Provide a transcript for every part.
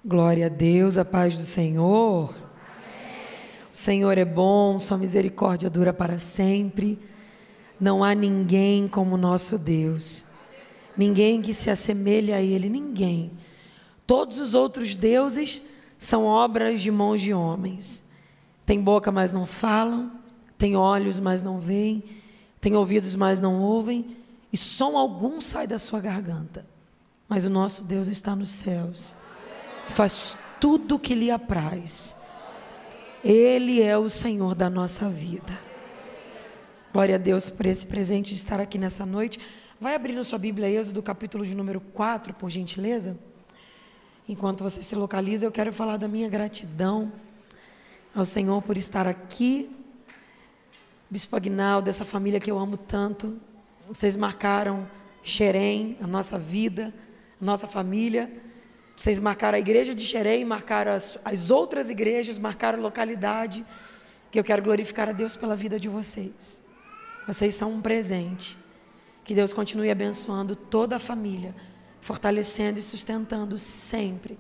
Glória a Deus, a paz do Senhor. O Senhor é bom, sua misericórdia dura para sempre. Não há ninguém como nosso Deus. Ninguém que se assemelhe a Ele, ninguém. Todos os outros deuses são obras de mãos de homens. Tem boca, mas não falam. Tem olhos, mas não veem. Tem ouvidos, mas não ouvem. E som algum sai da sua garganta. Mas o nosso Deus está nos céus. Faz tudo o que lhe apraz. Ele é o Senhor da nossa vida. Glória a Deus por esse presente de estar aqui nessa noite. Vai abrindo sua Bíblia, Êxodo, capítulo de número 4, por gentileza. Enquanto você se localiza, eu quero falar da minha gratidão ao Senhor por estar aqui. Bispo Aguinaldo, dessa família que eu amo tanto. Vocês marcaram Xerém, a nossa vida, a nossa família. Vocês marcaram a igreja de Xerém, marcaram as outras igrejas, marcaram a localidade, que eu quero glorificar a Deus pela vida de vocês. Vocês são um presente. Que Deus continue abençoando toda a família, fortalecendo e sustentando sempre.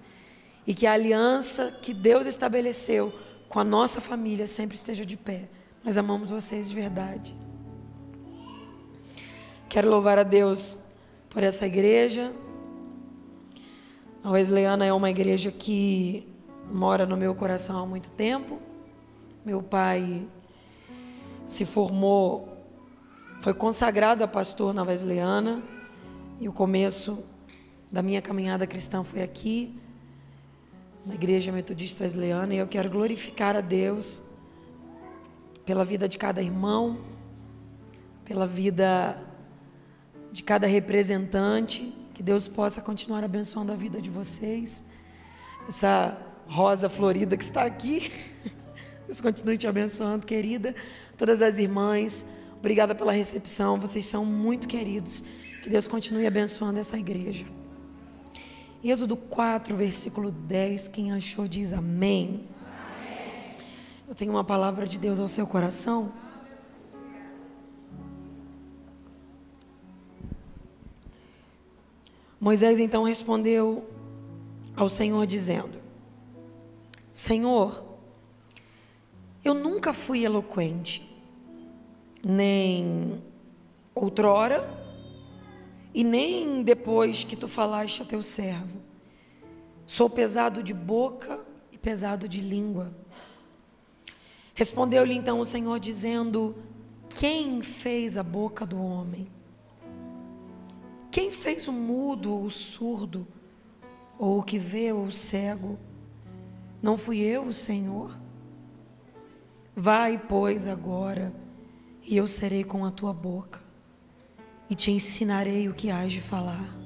E que a aliança que Deus estabeleceu com a nossa família sempre esteja de pé. Nós amamos vocês de verdade. Quero louvar a Deus por essa igreja. A Wesleyana é uma igreja que mora no meu coração há muito tempo. Meu pai se formou, foi consagrado a pastor na Wesleyana, e o começo da minha caminhada cristã foi aqui, na Igreja Metodista Wesleyana, e eu quero glorificar a Deus pela vida de cada irmão, pela vida de cada representante. Que Deus possa continuar abençoando a vida de vocês. Essa rosa florida que está aqui, Deus continue te abençoando, querida. Todas as irmãs, obrigada pela recepção, vocês são muito queridos. Que Deus continue abençoando essa igreja. Êxodo 4, versículo 10, quem achou diz amém. Amém. Eu tenho uma palavra de Deus ao seu coração. Moisés então respondeu ao Senhor dizendo: Senhor, eu nunca fui eloquente, nem outrora, e nem depois que tu falaste a teu servo. Sou pesado de boca e pesado de língua. Respondeu-lhe então o Senhor dizendo: quem fez a boca do homem? Quem fez o mudo ou o surdo, ou o que vê ou o cego? Não fui eu, o Senhor? Vai, pois, agora, e eu serei com a tua boca, e te ensinarei o que hás de falar.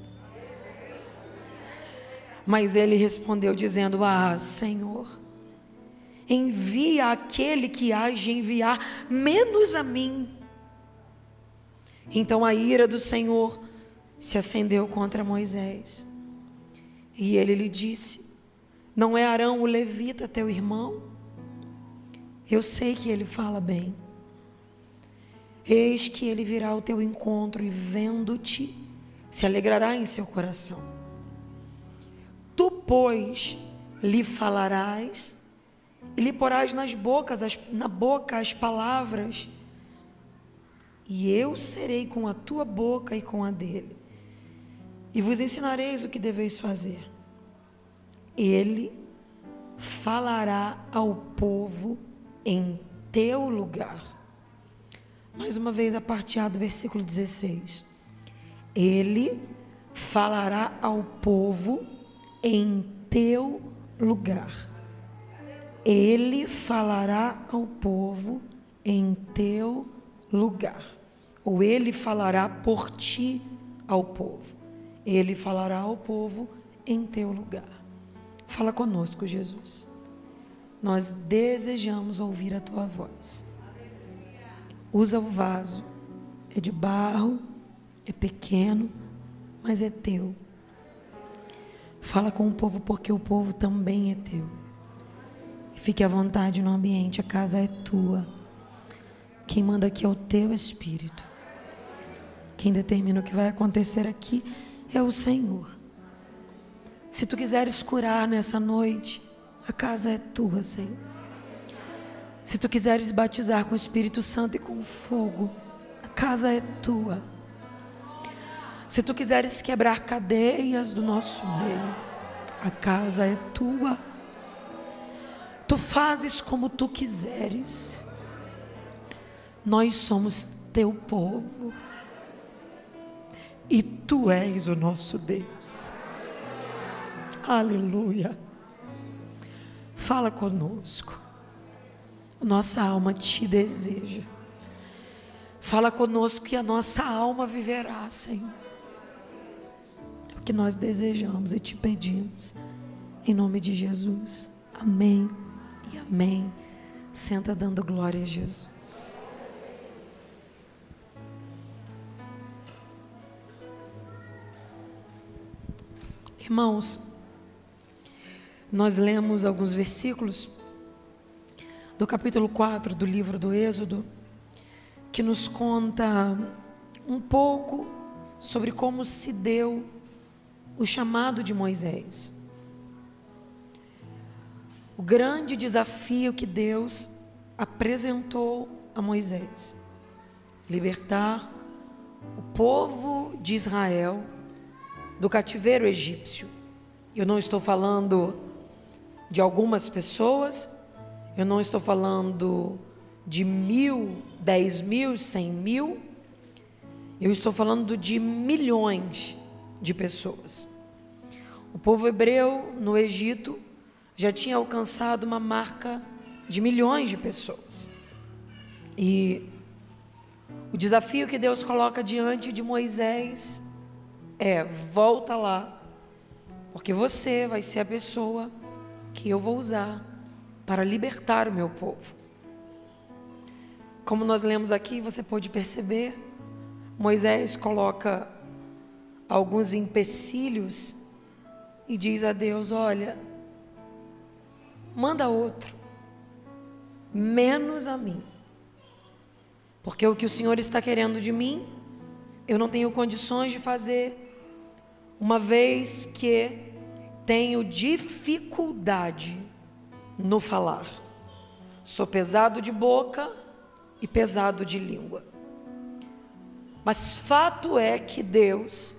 Mas ele respondeu dizendo: Senhor, envia aquele que hás de enviar, menos a mim. Então a ira do Senhor se acendeu contra Moisés, e ele lhe disse: não é Arão o levita teu irmão? Eu sei que ele fala bem. Eis que ele virá ao teu encontro, e vendo-te, se alegrará em seu coração. Tu, pois, lhe falarás, e lhe porás na boca as palavras, e eu serei com a tua boca e com a dele, e vos ensinareis o que deveis fazer. Ele falará ao povo em teu lugar. Mais uma vez a parte A do versículo 16. Ele falará ao povo em teu lugar. Ele falará ao povo em teu lugar. Ou ele falará por ti ao povo. Ele falará ao povo em teu lugar. Fala conosco, Jesus. Nós desejamos ouvir a tua voz. Usa o vaso. É de barro, é pequeno, mas é teu. Fala com o povo, porque o povo também é teu. Fique à vontade no ambiente, a casa é tua. Quem manda aqui é o teu Espírito. Quem determina o que vai acontecer aqui é o Senhor. Se tu quiseres curar nessa noite, a casa é tua, Senhor. Se tu quiseres batizar com o Espírito Santo e com fogo, a casa é tua. Se tu quiseres quebrar cadeias do nosso meio, a casa é tua. Tu fazes como tu quiseres. Nós somos teu povo. E tu és o nosso Deus. Aleluia. Fala conosco. Nossa alma te deseja. Fala conosco que a nossa alma viverá, Senhor. É o que nós desejamos e te pedimos. Em nome de Jesus. Amém e amém. Senta dando glória a Jesus. Irmãos, nós lemos alguns versículos do capítulo 4 do livro do Êxodo, que nos conta um pouco sobre como se deu o chamado de Moisés. O grande desafio que Deus apresentou a Moisés: libertar o povo de Israel do cativeiro egípcio. Eu não estou falando de algumas pessoas, eu não estou falando de 1.000, 10.000, 100.000, eu estou falando de milhões de pessoas. O povo hebreu no Egito já tinha alcançado uma marca de milhões de pessoas. E o desafio que Deus coloca diante de Moisés é: volta lá, porque você vai ser a pessoa que eu vou usar para libertar o meu povo. Como nós lemos aqui, você pode perceber, Moisés coloca alguns empecilhos e diz a Deus: olha, manda outro, menos a mim, porque o que o Senhor está querendo de mim, eu não tenho condições de fazer, uma vez que tenho dificuldade no falar. Sou pesado de boca e pesado de língua. Mas fato é que Deus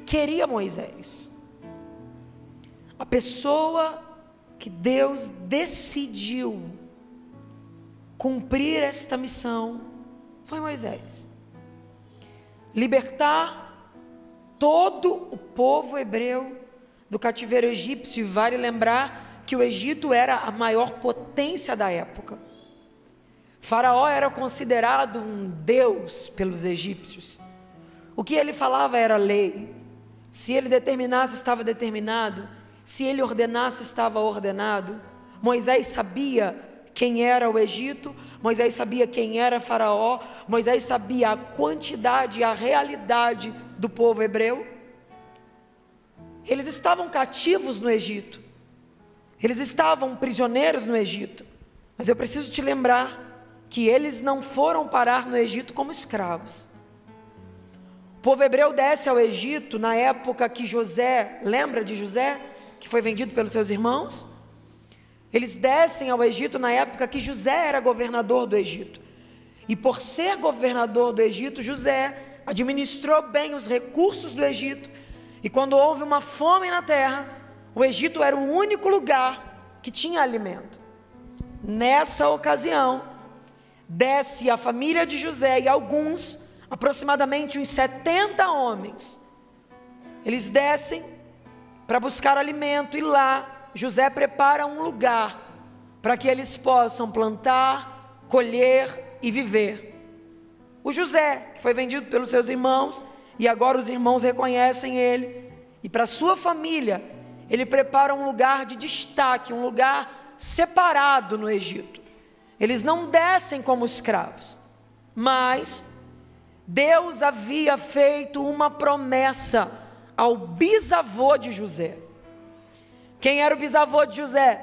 queria Moisés. A pessoa que Deus decidiu cumprir esta missão foi Moisés. Libertar todo o povo hebreu do cativeiro egípcio. E vale lembrar que o Egito era a maior potência da época. Faraó era considerado um deus pelos egípcios. O que ele falava era lei. Se ele determinasse, estava determinado. Se ele ordenasse, estava ordenado. Moisés sabia quem era o Egito, Moisés sabia quem era Faraó, Moisés sabia a quantidade e a realidade do povo hebreu. Eles estavam cativos no Egito, eles estavam prisioneiros no Egito, mas eu preciso te lembrar que eles não foram parar no Egito como escravos. O povo hebreu desce ao Egito na época que José, lembra de José, que foi vendido pelos seus irmãos? Eles descem ao Egito na época que José era governador do Egito. E por ser governador do Egito, José administrou bem os recursos do Egito. E quando houve uma fome na terra, o Egito era o único lugar que tinha alimento. Nessa ocasião, desce a família de José e alguns, aproximadamente uns 70 homens. Eles descem para buscar alimento e lá José prepara um lugar para que eles possam plantar, colher e viver. O José, que foi vendido pelos seus irmãos, e agora os irmãos reconhecem ele, e para sua família, ele prepara um lugar de destaque, um lugar separado no Egito. Eles não descem como escravos, mas Deus havia feito uma promessa ao bisavô de José. Quem era o bisavô de José?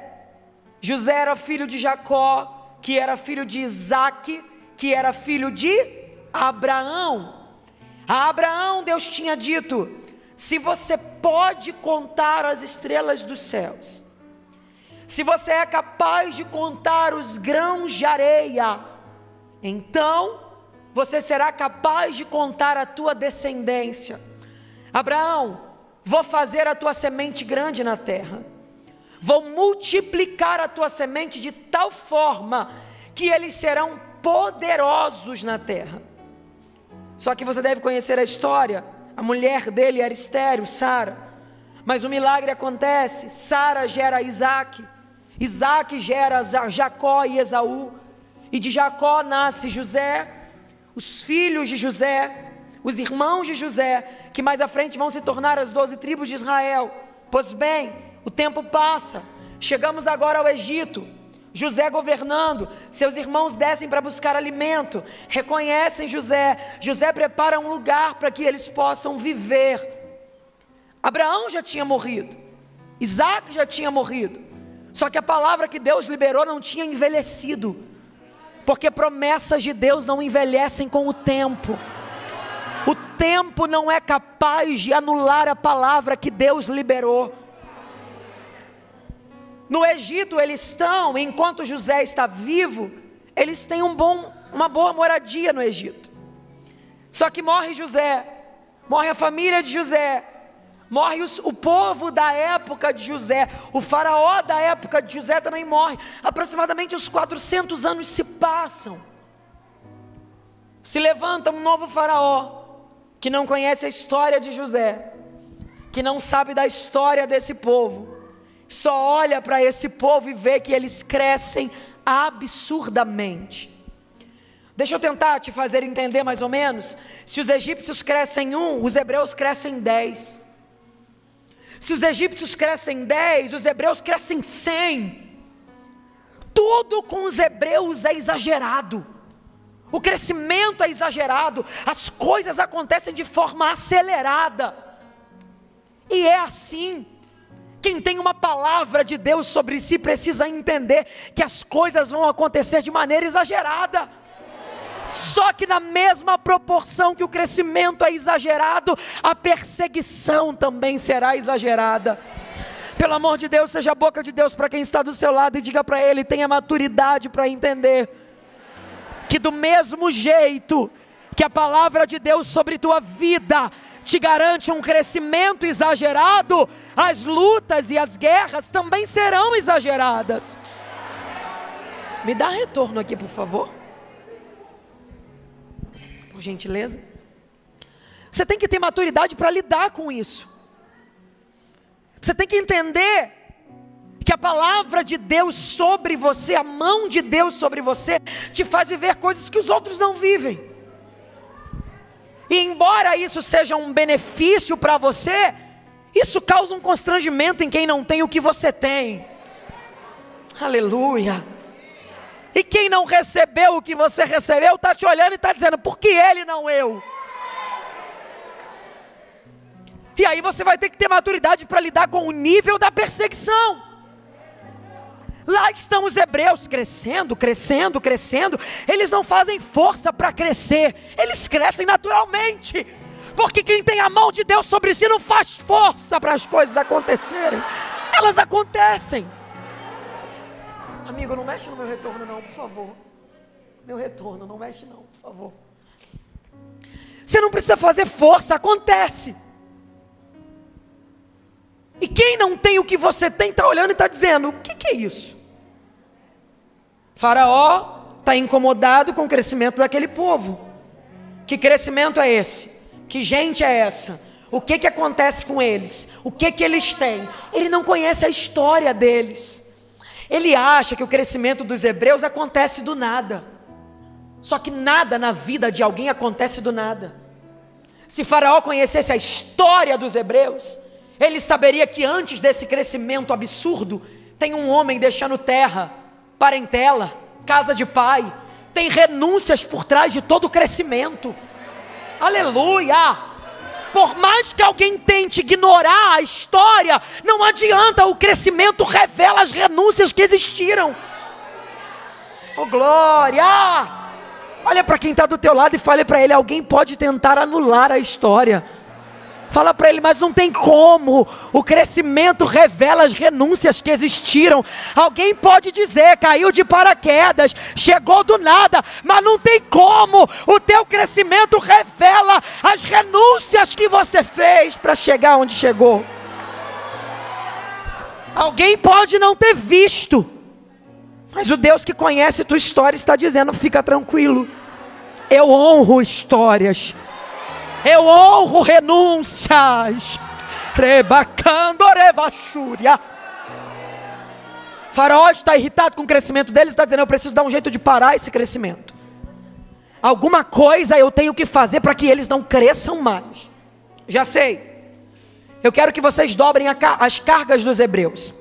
José era filho de Jacó, que era filho de Isaac, que era filho de Abraão. A Abraão Deus tinha dito: se você pode contar as estrelas dos céus, se você é capaz de contar os grãos de areia, então você será capaz de contar a tua descendência. Abraão, vou fazer a tua semente grande na terra, vou multiplicar a tua semente de tal forma que eles serão poderosos na terra. Só que você deve conhecer a história. A mulher dele era estéril, Sara, mas o milagre acontece. Sara gera Isaac, Isaac gera Jacó e Esaú, e de Jacó nasce José, os filhos de José, os irmãos de José, que mais à frente vão se tornar as 12 tribos de Israel. Pois bem, o tempo passa, chegamos agora ao Egito, José governando, seus irmãos descem para buscar alimento, reconhecem José, José prepara um lugar para que eles possam viver. Abraão já tinha morrido, Isaac já tinha morrido, só que a palavra que Deus liberou não tinha envelhecido, porque promessas de Deus não envelhecem com o tempo. O tempo não é capaz de anular a palavra que Deus liberou. No Egito eles estão, enquanto José está vivo, eles têm uma boa moradia no Egito. Só que morre José, morre a família de José, morre o povo da época de José, o faraó da época de José também morre. Aproximadamente uns 400 anos se passam. Se levanta um novo faraó, que não conhece a história de José, que não sabe da história desse povo, só olha para esse povo e vê que eles crescem absurdamente. Deixa eu tentar te fazer entender mais ou menos. Se os egípcios crescem 1, os hebreus crescem 10. Se os egípcios crescem 10, os hebreus crescem 100. Tudo com os hebreus é exagerado. O crescimento é exagerado, as coisas acontecem de forma acelerada. E é assim. Quem tem uma palavra de Deus sobre si precisa entender que as coisas vão acontecer de maneira exagerada. Só que na mesma proporção que o crescimento é exagerado, a perseguição também será exagerada. Pelo amor de Deus, seja a boca de Deus para quem está do seu lado e diga para ele: tenha maturidade para entender que do mesmo jeito que a palavra de Deus sobre tua vida te garante um crescimento exagerado, as lutas e as guerras também serão exageradas. Me dá retorno aqui, por favor, por gentileza. Você tem que ter maturidade para lidar com isso. Você tem que entender que a palavra de Deus sobre você, a mão de Deus sobre você, te faz viver coisas que os outros não vivem. E embora isso seja um benefício para você, isso causa um constrangimento em quem não tem o que você tem. Aleluia. E quem não recebeu o que você recebeu, está te olhando e está dizendo: por que ele não eu? E aí você vai ter que ter maturidade para lidar com o nível da perseguição. Lá estão os hebreus crescendo, crescendo, crescendo. Eles não fazem força para crescer, eles crescem naturalmente. Porque quem tem a mão de Deus sobre si não faz força para as coisas acontecerem, elas acontecem. Amigo, não mexe no meu retorno não, por favor. Meu retorno, não mexe não, por favor. Você não precisa fazer força, acontece. E quem não tem o que você tem, está olhando e está dizendo: o que é isso? Faraó está incomodado com o crescimento daquele povo. Que crescimento é esse? Que gente é essa? O que acontece com eles? O que eles têm? Ele não conhece a história deles. Ele acha que o crescimento dos hebreus acontece do nada. Só que nada na vida de alguém acontece do nada. Se Faraó conhecesse a história dos hebreus, ele saberia que antes desse crescimento absurdo, tem um homem deixando terra, parentela, casa de pai, tem renúncias por trás de todo o crescimento. Aleluia! Por mais que alguém tente ignorar a história, não adianta, o crescimento revela as renúncias que existiram. Oh glória! Olha para quem está do teu lado e fale para ele: alguém pode tentar anular a história. Fala para ele, mas não tem como. O crescimento revela as renúncias que existiram. Alguém pode dizer, caiu de paraquedas, chegou do nada, mas não tem como. O teu crescimento revela as renúncias que você fez para chegar onde chegou. Alguém pode não ter visto, mas o Deus que conhece tua história está dizendo, fica tranquilo. Eu honro histórias. Eu honro renúncias. Rebacando revachúria. Faraó está irritado com o crescimento deles, está dizendo, eu preciso dar um jeito de parar esse crescimento. Alguma coisa eu tenho que fazer para que eles não cresçam mais. Já sei. Eu quero que vocês dobrem as cargas dos hebreus.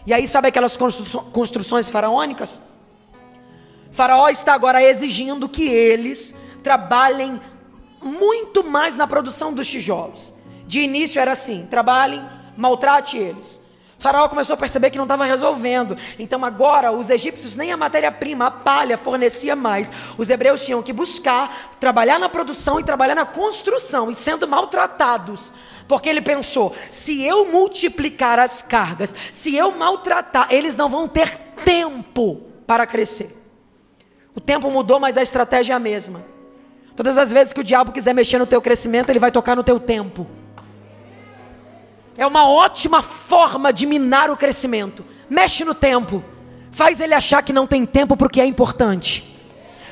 E aí sabe aquelas construções faraônicas? Faraó está agora exigindo que eles trabalhem muito mais na produção dos tijolos. De início era assim, trabalhem, maltrate eles. Faraó começou a perceber que não estava resolvendo. Então agora os egípcios nem a matéria-prima, a palha fornecia mais. Os hebreus tinham que buscar, trabalhar na produção e trabalhar na construção, e sendo maltratados. Porque ele pensou, se eu multiplicar as cargas, se eu maltratar, eles não vão ter tempo para crescer. O tempo mudou, mas a estratégia é a mesma. Todas as vezes que o diabo quiser mexer no teu crescimento, ele vai tocar no teu tempo. É uma ótima forma de minar o crescimento. Mexe no tempo. Faz ele achar que não tem tempo porque é importante.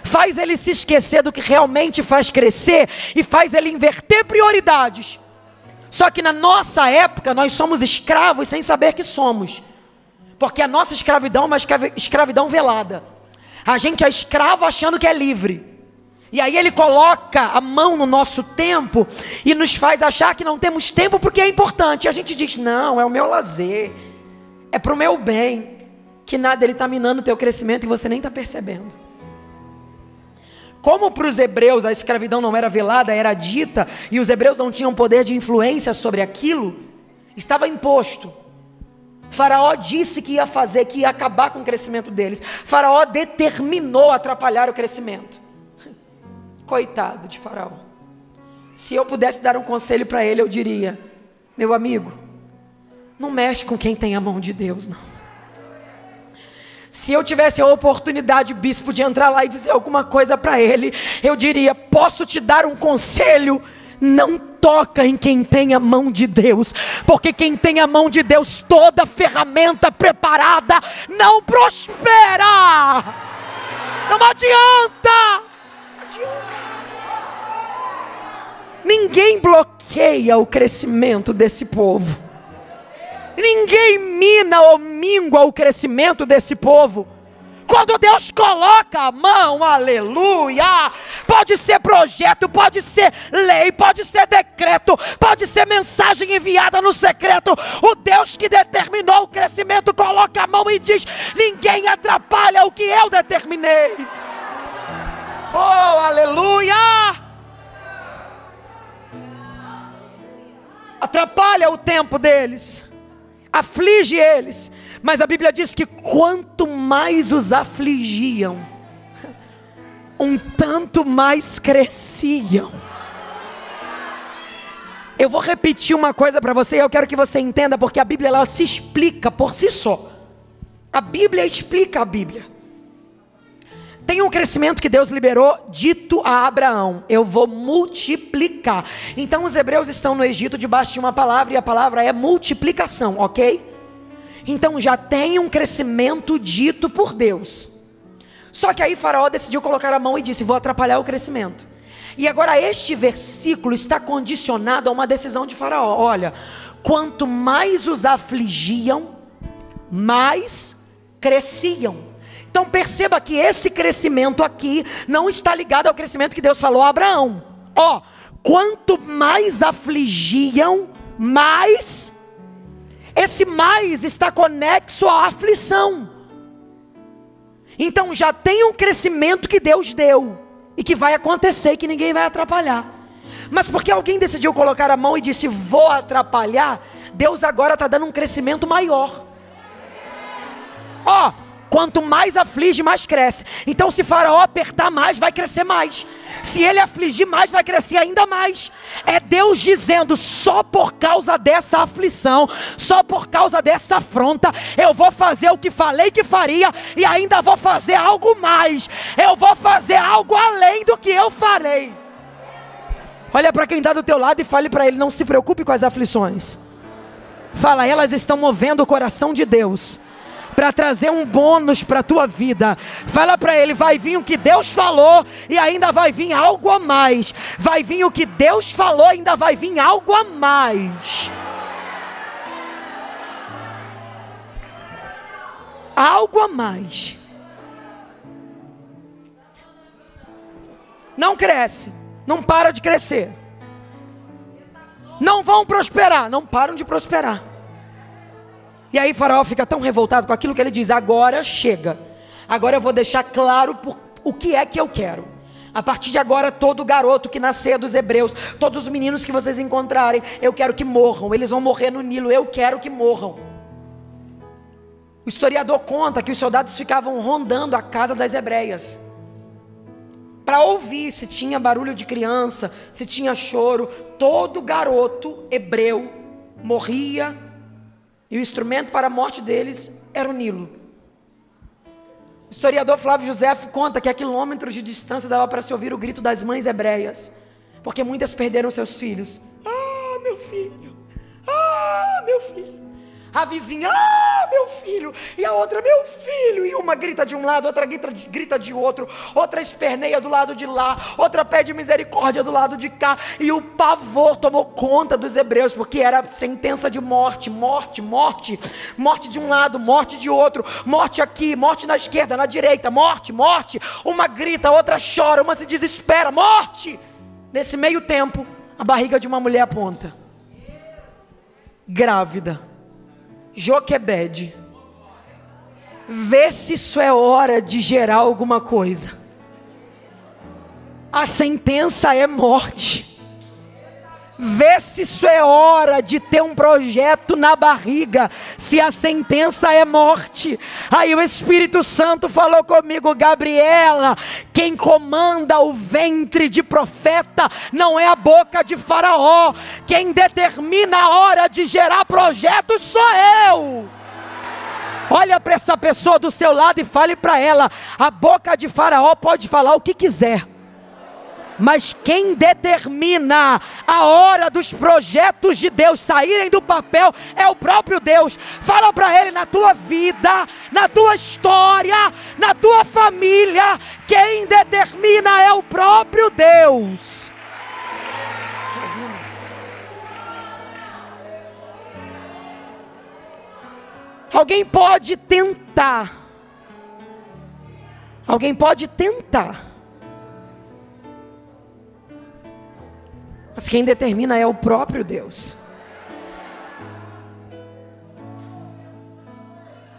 Faz ele se esquecer do que realmente faz crescer e faz ele inverter prioridades. Só que na nossa época nós somos escravos sem saber que somos. Porque a nossa escravidão é uma escravidão velada. A gente é escravo achando que é livre. E aí ele coloca a mão no nosso tempo e nos faz achar que não temos tempo porque é importante. E a gente diz, não, é o meu lazer, é para o meu bem. Que nada, ele está minando o teu crescimento e você nem está percebendo. Como para os hebreus a escravidão não era velada, era dita, e os hebreus não tinham poder de influência sobre aquilo, estava imposto. Faraó disse que ia fazer, que ia acabar com o crescimento deles. Faraó determinou atrapalhar o crescimento. Coitado de Faraó. Se eu pudesse dar um conselho para ele, eu diria, meu amigo, não mexe com quem tem a mão de Deus, não. Se eu tivesse a oportunidade, bispo, de entrar lá e dizer alguma coisa para ele, eu diria, posso te dar um conselho? Não toca em quem tem a mão de Deus, porque quem tem a mão de Deus, toda ferramenta preparada não prospera. Não adianta. Ninguém bloqueia o crescimento desse povo. Ninguém mina ou mingua o crescimento desse povo. Quando Deus coloca a mão, aleluia, pode ser projeto, pode ser lei, pode ser decreto, pode ser mensagem enviada no secreto. O Deus que determinou o crescimento coloca a mão e diz, ninguém atrapalha o que eu determinei. Oh, aleluia! Atrapalha o tempo deles, aflige eles, mas a Bíblia diz que quanto mais os afligiam, um tanto mais cresciam. Eu vou repetir uma coisa para você, e eu quero que você entenda, porque a Bíblia ela se explica por si só. A Bíblia explica a Bíblia. Tem um crescimento que Deus liberou, dito a Abraão, eu vou multiplicar. Então os hebreus estão no Egito debaixo de uma palavra, e a palavra é multiplicação, ok? Então já tem um crescimento dito por Deus. Só que aí Faraó decidiu colocar a mão e disse, vou atrapalhar o crescimento. E agora este versículo está condicionado a uma decisão de Faraó. Olha, quanto mais os afligiam, mais cresciam. Então perceba que esse crescimento aqui não está ligado ao crescimento que Deus falou a Abraão. Ó, quanto mais afligiam, mais. Esse mais está conexo à aflição. Então já tem um crescimento que Deus deu e que vai acontecer, que ninguém vai atrapalhar. Mas porque alguém decidiu colocar a mão e disse, vou atrapalhar, Deus agora está dando um crescimento maior. Ó, Quanto mais aflige, mais cresce. Então se Faraó apertar mais, vai crescer mais. Se ele afligir mais, vai crescer ainda mais. É Deus dizendo: só por causa dessa aflição, só por causa dessa afronta, eu vou fazer o que falei que faria, e ainda vou fazer algo mais. Eu vou fazer algo além do que eu farei. Olha para quem está do teu lado e fale para ele: não se preocupe com as aflições. Fala: elas estão movendo o coração de Deus para trazer um bônus para a tua vida. Fala para ele: vai vir o que Deus falou e ainda vai vir algo a mais. Vai vir o que Deus falou e ainda vai vir algo a mais. Algo a mais. Não cresce, não para de crescer. Não vão prosperar, não param de prosperar. E aí Faraó fica tão revoltado com aquilo que ele diz: agora chega. Agora eu vou deixar claro o que é que eu quero. A partir de agora, todo garoto que nascer dos hebreus, todos os meninos que vocês encontrarem, eu quero que morram. Eles vão morrer no Nilo, eu quero que morram. O historiador conta que os soldados ficavam rondando a casa das hebreias para ouvir se tinha barulho de criança, se tinha choro. Todo garoto hebreu morria, e o instrumento para a morte deles era o Nilo. O historiador Flávio José conta que a quilômetros de distância dava para se ouvir o grito das mães hebreias, porque muitas perderam seus filhos. Ah, meu filho! Ah, meu filho! A vizinha: ah, meu filho! E a outra: meu filho! E uma grita de um lado, outra grita de outro, outra esperneia do lado de lá, outra pede misericórdia do lado de cá. E o pavor tomou conta dos hebreus, porque era sentença de morte, morte, morte. Morte de um lado, morte de outro, morte aqui, morte na esquerda, na direita, morte, morte. Uma grita, outra chora, uma se desespera, morte. Nesse meio tempo, a barriga de uma mulher aponta, grávida. Joquebede, vê se isso é hora de gerar alguma coisa. A sentença é morte. Vê se isso é hora de ter um projeto na barriga, se a sentença é morte. Aí o Espírito Santo falou comigo: Gabriela, quem comanda o ventre de profeta não é a boca de Faraó. Quem determina a hora de gerar projetos sou eu. Olha para essa pessoa do seu lado e fale para ela: a boca de Faraó pode falar o que quiser, mas quem determina a hora dos projetos de Deus saírem do papel é o próprio Deus. Fala para ele: na tua vida, na tua história, na tua família, quem determina é o próprio Deus. Alguém pode tentar, mas quem determina é o próprio Deus.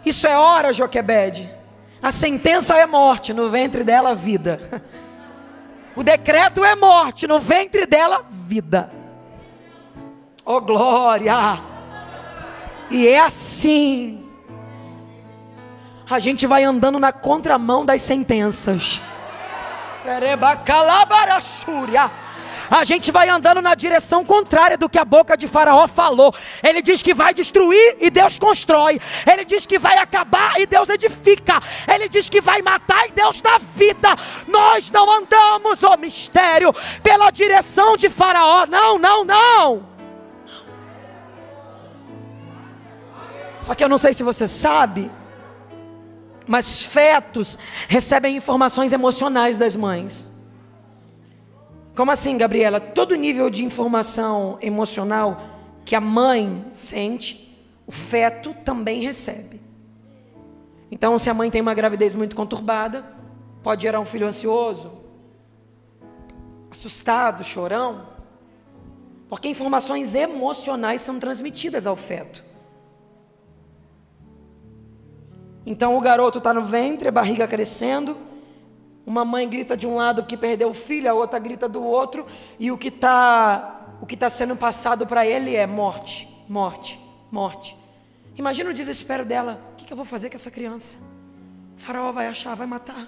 Isso é hora, Joquebede. A sentença é morte, no ventre dela vida. O decreto é morte, no ventre dela vida. Oh glória! E é assim. A gente vai andando na contramão das sentenças. A gente vai andando na direção contrária do que a boca de Faraó falou. Ele diz que vai destruir e Deus constrói. Ele diz que vai acabar e Deus edifica. Ele diz que vai matar e Deus dá vida. Nós não andamos, ó mistério, pela direção de Faraó. Não, não, não. Só que eu não sei se você sabe, mas fetos recebem informações emocionais das mães. Como assim, Gabriela? Todo nível de informação emocional que a mãe sente, o feto também recebe. Então, se a mãe tem uma gravidez muito conturbada, pode gerar um filho ansioso, assustado, chorão, porque informações emocionais são transmitidas ao feto. Então o garoto está no ventre, a barriga crescendo, uma mãe grita de um lado que perdeu o filho, a outra grita do outro, e o que tá sendo passado para ele é morte, morte, morte. Imagina o desespero dela: o que eu vou fazer com essa criança? Faraó vai achar, vai matar.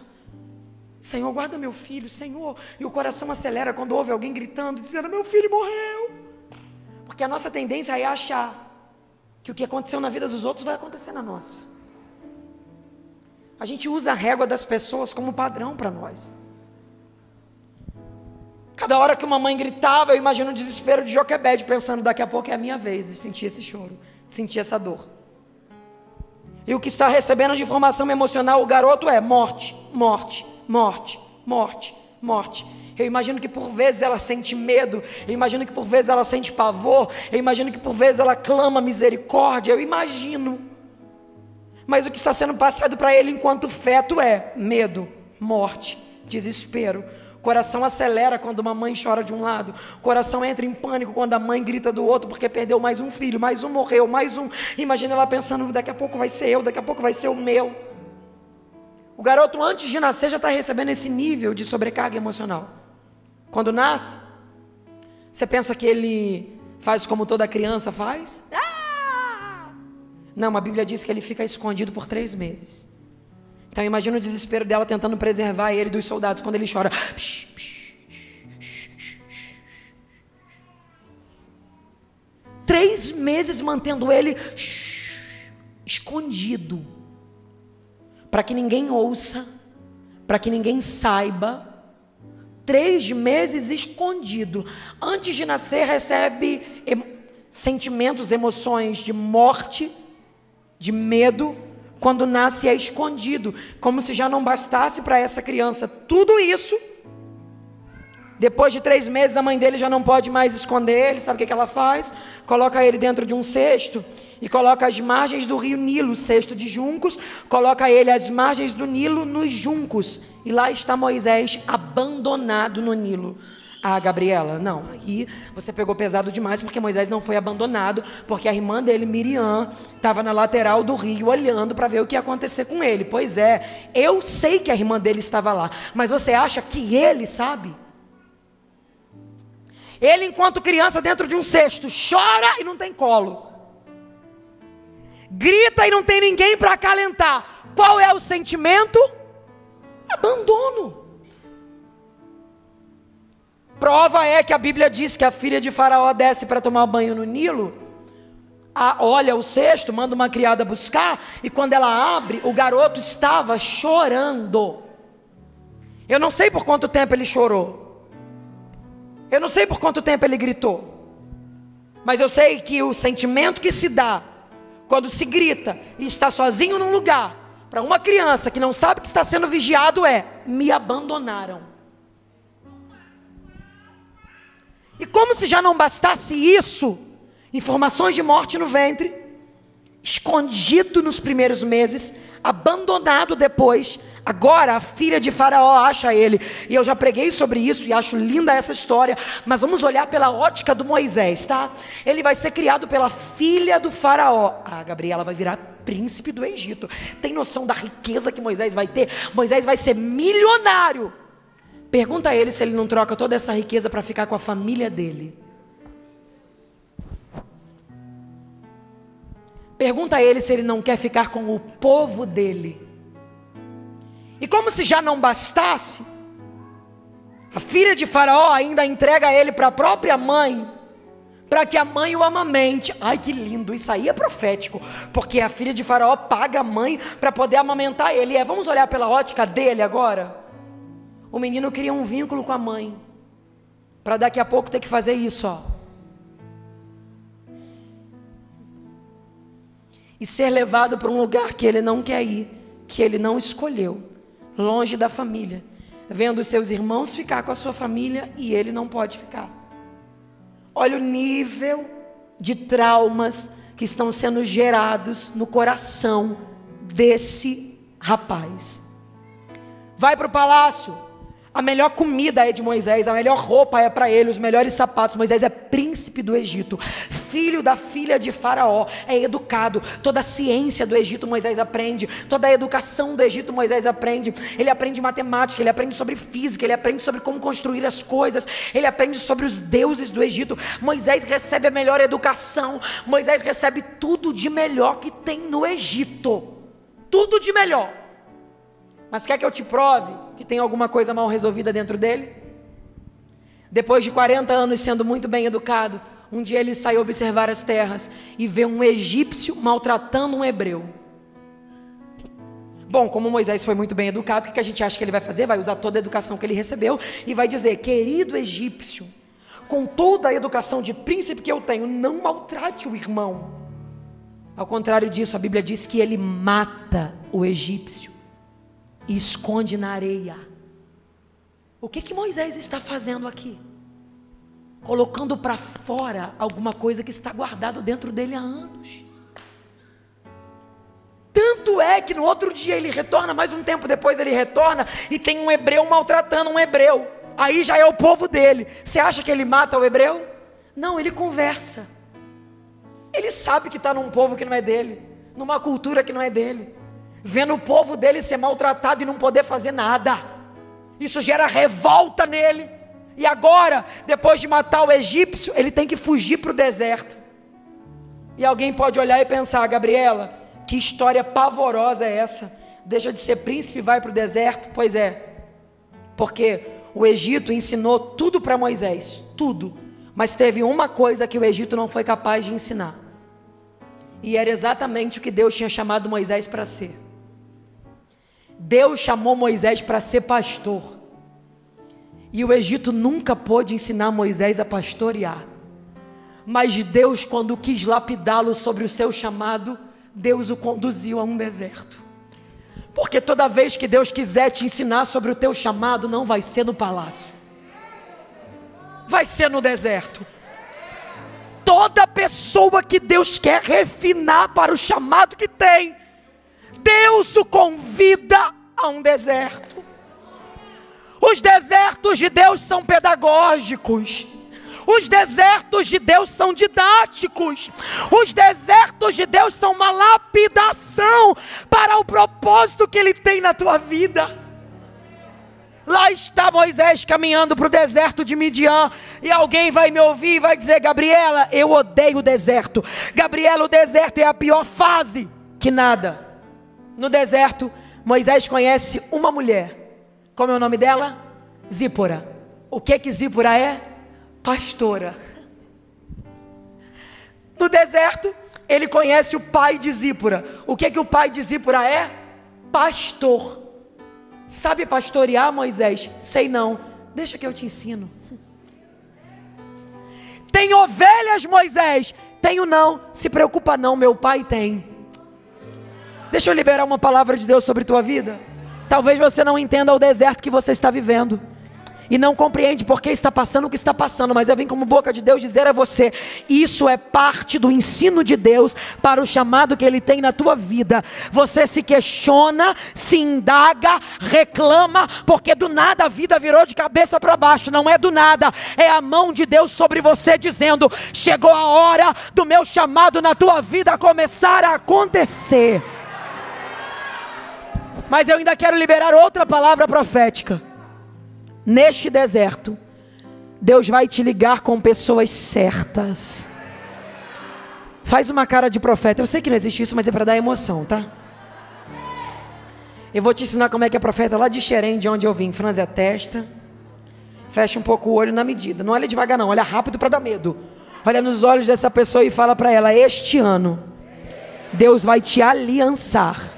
Senhor, guarda meu filho, Senhor. E o coração acelera quando ouve alguém gritando, dizendo: meu filho morreu. Porque a nossa tendência é achar que o que aconteceu na vida dos outros vai acontecer na nossa. A gente usa a régua das pessoas como padrão para nós. Cada hora que uma mãe gritava, eu imagino o desespero de Joquebede, pensando: daqui a pouco é a minha vez de sentir esse choro, de sentir essa dor. E o que está recebendo de informação emocional o garoto é morte, morte, morte, morte, morte. Eu imagino que por vezes ela sente medo, eu imagino que por vezes ela sente pavor, eu imagino que por vezes ela clama misericórdia, eu imagino. Mas o que está sendo passado para ele enquanto feto é medo, morte, desespero. O coração acelera quando uma mãe chora de um lado, o coração entra em pânico quando a mãe grita do outro, porque perdeu mais um filho, mais um morreu, mais um. Imagina ela pensando: daqui a pouco vai ser eu, daqui a pouco vai ser o meu. O garoto, antes de nascer, já está recebendo esse nível de sobrecarga emocional. Quando nasce, você pensa que ele faz como toda criança faz? Não, a Bíblia diz que ele fica escondido por 3 meses. Então imagina o desespero dela tentando preservar ele dos soldados quando ele chora. 3 meses mantendo ele escondido, para que ninguém ouça, para que ninguém saiba. 3 meses escondido. Antes de nascer recebe sentimentos, emoções de morte, de medo. Quando nasce é escondido, como se já não bastasse para essa criança tudo isso. Depois de 3 meses a mãe dele já não pode mais esconder ele. Sabe o que ela faz? Coloca ele dentro de um cesto e coloca as margens do rio Nilo, cesto de juncos, coloca ele às margens do Nilo nos juncos, e lá está Moisés abandonado no Nilo. Ah, Gabriela, não, aí você pegou pesado demais, porque Moisés não foi abandonado, porque a irmã dele, Miriam, estava na lateral do rio olhando para ver o que ia acontecer com ele. Pois é, eu sei que a irmã dele estava lá, mas você acha que ele sabe? Ele, enquanto criança, dentro de um cesto, chora e não tem colo, grita e não tem ninguém para acalentar. Qual é o sentimento? Abandono. Prova é que a Bíblia diz que a filha de Faraó desce para tomar banho no Nilo, olha o cesto, manda uma criada buscar, e quando ela abre, o garoto estava chorando. Eu não sei por quanto tempo ele chorou, eu não sei por quanto tempo ele gritou, mas eu sei que o sentimento que se dá quando se grita e está sozinho num lugar, para uma criança que não sabe que está sendo vigiado, é: me abandonaram. E como se já não bastasse isso, informações de morte no ventre, escondido nos primeiros meses, abandonado depois, agora a filha de Faraó acha ele. E eu já preguei sobre isso e acho linda essa história, mas vamos olhar pela ótica do Moisés, tá? Ele vai ser criado pela filha do Faraó. Ah, Gabriela, vai virar príncipe do Egito. Tem noção da riqueza que Moisés vai ter? Moisés vai ser milionário. Pergunta a ele se ele não troca toda essa riqueza para ficar com a família dele. Pergunta a ele se ele não quer ficar com o povo dele. E como se já não bastasse, a filha de Faraó ainda entrega ele para a própria mãe, para que a mãe o amamente. Ai, que lindo, isso aí é profético, porque a filha de Faraó paga a mãe para poder amamentar ele. Vamos olhar pela ótica dele agora. O menino cria um vínculo com a mãe, para daqui a pouco ter que fazer isso, ó. E ser levado para um lugar que ele não quer ir, que ele não escolheu, longe da família, vendo os seus irmãos ficar com a sua família e ele não pode ficar. Olha o nível de traumas que estão sendo gerados no coração desse rapaz. Vai para o palácio. A melhor comida é de Moisés, a melhor roupa é para ele, os melhores sapatos. Moisés é príncipe do Egito, filho da filha de Faraó, é educado. Toda a ciência do Egito Moisés aprende, toda a educação do Egito Moisés aprende. Ele aprende matemática, ele aprende sobre física, ele aprende sobre como construir as coisas, ele aprende sobre os deuses do Egito. Moisés recebe a melhor educação, Moisés recebe tudo de melhor que tem no Egito, tudo de melhor. Mas quer que eu te prove que tem alguma coisa mal resolvida dentro dele? Depois de 40 anos sendo muito bem educado, um dia ele saiu observar as terras e vê um egípcio maltratando um hebreu. Bom, como Moisés foi muito bem educado, o que a gente acha que ele vai fazer? Vai usar toda a educação que ele recebeu e vai dizer: querido egípcio, com toda a educação de príncipe que eu tenho, não maltrate o irmão. Ao contrário disso, a Bíblia diz que ele mata o egípcio e esconde na areia. O que Moisés está fazendo aqui? Colocando para fora alguma coisa que está guardado dentro dele há anos. Tanto é que no outro dia ele retorna, mais um tempo depois ele retorna e tem um hebreu maltratando um hebreu. Aí já é o povo dele. Você acha que ele mata o hebreu? Não, ele conversa. Ele sabe que está num povo que não é dele, numa cultura que não é dele, vendo o povo dele ser maltratado e não poder fazer nada. Isso gera revolta nele. E agora, depois de matar o egípcio, ele tem que fugir para o deserto. E alguém pode olhar e pensar: Gabriela, que história pavorosa é essa? Deixa de ser príncipe e vai para o deserto? Pois é, porque o Egito ensinou tudo para Moisés, tudo. Mas teve uma coisa que o Egito não foi capaz de ensinar. E era exatamente o que Deus tinha chamado Moisés para ser. Deus chamou Moisés para ser pastor. E o Egito nunca pôde ensinar Moisés a pastorear. Mas Deus, quando quis lapidá-lo sobre o seu chamado, Deus o conduziu a um deserto. Porque toda vez que Deus quiser te ensinar sobre o teu chamado, não vai ser no palácio, vai ser no deserto. Toda pessoa que Deus quer refinar para o chamado que tem, Deus o convida a um deserto. Os desertos de Deus são pedagógicos. Os desertos de Deus são didáticos. Os desertos de Deus são uma lapidação para o propósito que Ele tem na tua vida. Lá está Moisés caminhando para o deserto de Midian. E alguém vai me ouvir e vai dizer: Gabriela, eu odeio o deserto. Gabriela, o deserto é a pior fase. Que nada. No deserto, Moisés conhece uma mulher. Como é o nome dela? Zípora. O que Zípora é? Pastora. No deserto, ele conhece o pai de Zípora. O que o pai de Zípora é? Pastor. Sabe pastorear, Moisés? Sei não. Deixa que eu te ensino. Tem ovelhas, Moisés? Tenho não. Se preocupa não, meu pai tem. Deixa eu liberar uma palavra de Deus sobre tua vida. Talvez você não entenda o deserto que você está vivendo e não compreende por que está passando o que está passando, mas eu vim como boca de Deus dizer a você: isso é parte do ensino de Deus para o chamado que Ele tem na tua vida. Você se questiona, se indaga, reclama, porque do nada a vida virou de cabeça para baixo. Não é do nada, é a mão de Deus sobre você dizendo: chegou a hora do meu chamado na tua vida começar a acontecer. Mas eu ainda quero liberar outra palavra profética. Neste deserto, Deus vai te ligar com pessoas certas. Faz uma cara de profeta. Eu sei que não existe isso, mas é para dar emoção, tá? Eu vou te ensinar como é que é profeta lá de Xerém, de onde eu vim. Franze a testa, fecha um pouco o olho na medida. Não olha devagar não, olha rápido para dar medo. Olha nos olhos dessa pessoa e fala para ela: este ano, Deus vai te aliançar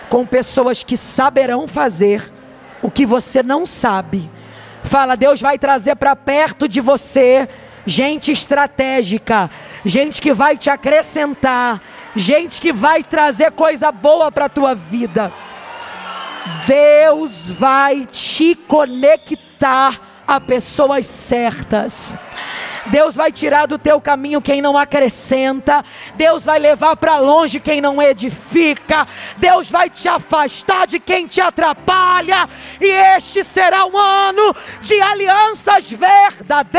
com pessoas que saberão fazer o que você não sabe. Fala: Deus vai trazer para perto de você gente estratégica, gente que vai te acrescentar, gente que vai trazer coisa boa para a tua vida. Deus vai te conectar a pessoas certas. Deus vai tirar do teu caminho quem não acrescenta. Deus vai levar para longe quem não edifica. Deus vai te afastar de quem te atrapalha. E este será um ano de alianças verdadeiras.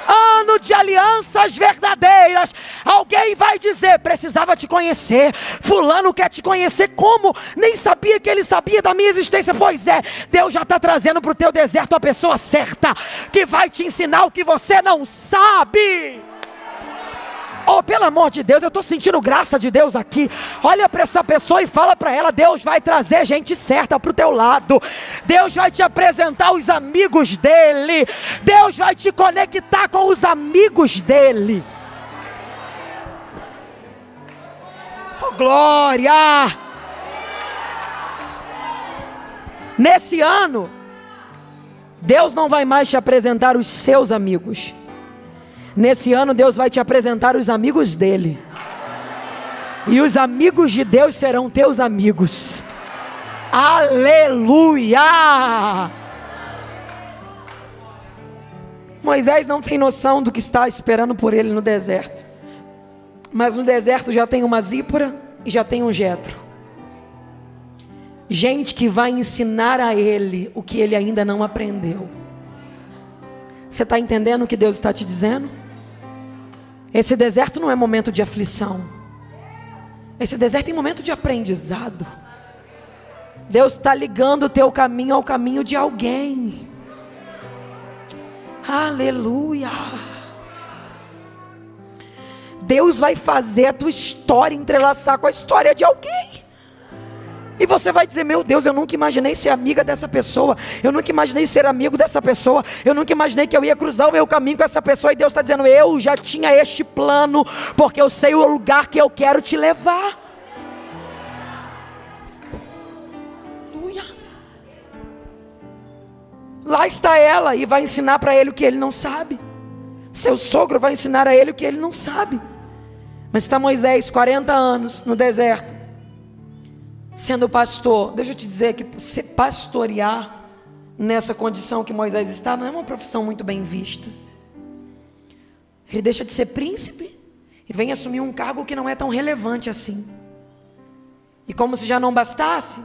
Ano de alianças verdadeiras. Alguém vai dizer: precisava te conhecer. Fulano quer te conhecer. Como? Nem sabia que ele sabia da minha existência. Pois é, Deus já está trazendo para o teu deserto a pessoa certa, que vai te ensinar o que você não sabe. Oh, pelo amor de Deus, eu estou sentindo graça de Deus aqui. Olha para essa pessoa e fala para ela: Deus vai trazer gente certa para o teu lado. Deus vai te apresentar os amigos dele. Deus vai te conectar com os amigos dele. Oh, glória! Nesse ano, Deus não vai mais te apresentar os seus amigos. Nesse ano Deus vai te apresentar os amigos dele. E os amigos de Deus serão teus amigos. Aleluia! Moisés não tem noção do que está esperando por ele no deserto. Mas no deserto já tem uma Zípora e já tem um Jetro. Gente que vai ensinar a ele o que ele ainda não aprendeu. Você está entendendo o que Deus está te dizendo? Esse deserto não é momento de aflição. Esse deserto é momento de aprendizado. Deus está ligando o teu caminho ao caminho de alguém. Aleluia. Deus vai fazer a tua história entrelaçar com a história de alguém. E você vai dizer: meu Deus, eu nunca imaginei ser amiga dessa pessoa. Eu nunca imaginei ser amigo dessa pessoa. Eu nunca imaginei que eu ia cruzar o meu caminho com essa pessoa. E Deus está dizendo: eu já tinha este plano, porque eu sei o lugar que eu quero te levar. Aleluia. Lá está ela e vai ensinar para ele o que ele não sabe. Seu sogro vai ensinar a ele o que ele não sabe. Mas está Moisés, 40 anos no deserto, sendo pastor. Deixa eu te dizer que pastorear nessa condição que Moisés está não é uma profissão muito bem vista. Ele deixa de ser príncipe e vem assumir um cargo que não é tão relevante assim. E como se já não bastasse,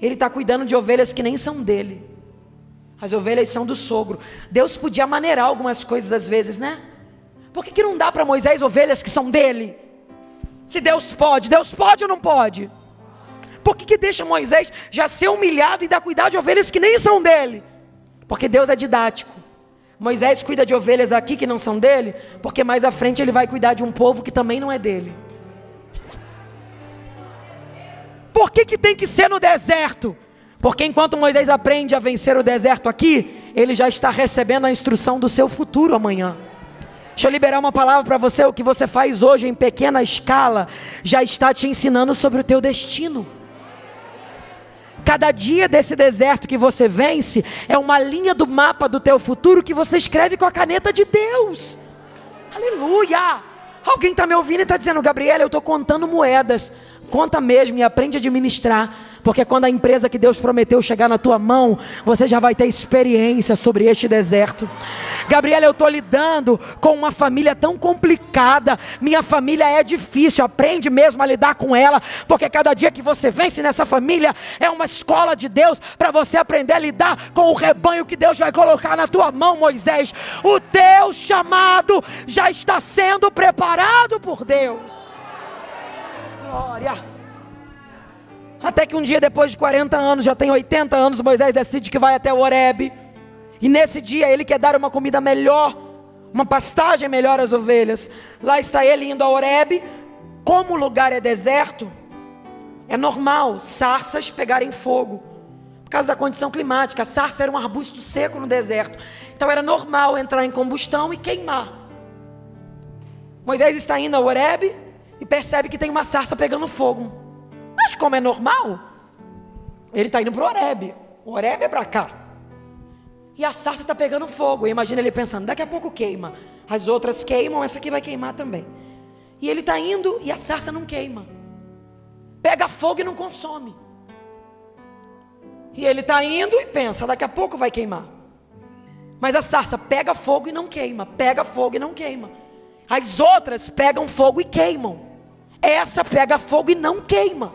ele está cuidando de ovelhas que nem são dele. As ovelhas são do sogro. Deus podia maneirar algumas coisas às vezes, né? Por que não dá para Moisés ovelhas que são dele? Se Deus pode ou não pode? Por que deixa Moisés já ser humilhado e ainda cuidar de ovelhas que nem são dele? Porque Deus é didático. Moisés cuida de ovelhas aqui que não são dele, porque mais à frente ele vai cuidar de um povo que também não é dele. Por que tem que ser no deserto? Porque enquanto Moisés aprende a vencer o deserto aqui, ele já está recebendo a instrução do seu futuro amanhã. Deixa eu liberar uma palavra para você. O que você faz hoje em pequena escala já está te ensinando sobre o teu destino. Cada dia desse deserto que você vence é uma linha do mapa do teu futuro que você escreve com a caneta de Deus. Aleluia! Alguém está me ouvindo e está dizendo: Gabriela, eu estou contando moedas. Conta mesmo e aprende a administrar. Porque quando a empresa que Deus prometeu chegar na tua mão, você já vai ter experiência sobre este deserto. Gabriela, eu estou lidando com uma família tão complicada. Minha família é difícil. Aprende mesmo a lidar com ela. Porque cada dia que você vence nessa família é uma escola de Deus para você aprender a lidar com o rebanho que Deus vai colocar na tua mão, Moisés. O teu chamado já está sendo preparado por Deus. Glória. Até que um dia, depois de 40 anos, já tem 80 anos, Moisés decide que vai até o Horebe. E nesse dia ele quer dar uma comida melhor, uma pastagem melhor às ovelhas. Lá está ele indo ao Horebe. Como o lugar é deserto, é normal sarças pegarem fogo. Por causa da condição climática, a sarça era um arbusto seco no deserto. Então era normal entrar em combustão e queimar. Moisés está indo ao Horebe e percebe que tem uma sarça pegando fogo. Mas como é normal, ele está indo para o Horebe. O Horebe é para cá. E a sarça está pegando fogo. E imagina ele pensando: daqui a pouco queima. As outras queimam, essa aqui vai queimar também. E ele está indo e a sarça não queima. Pega fogo e não consome. E ele está indo e pensa: daqui a pouco vai queimar. Mas a sarça pega fogo e não queima. Pega fogo e não queima. As outras pegam fogo e queimam. Essa pega fogo e não queima.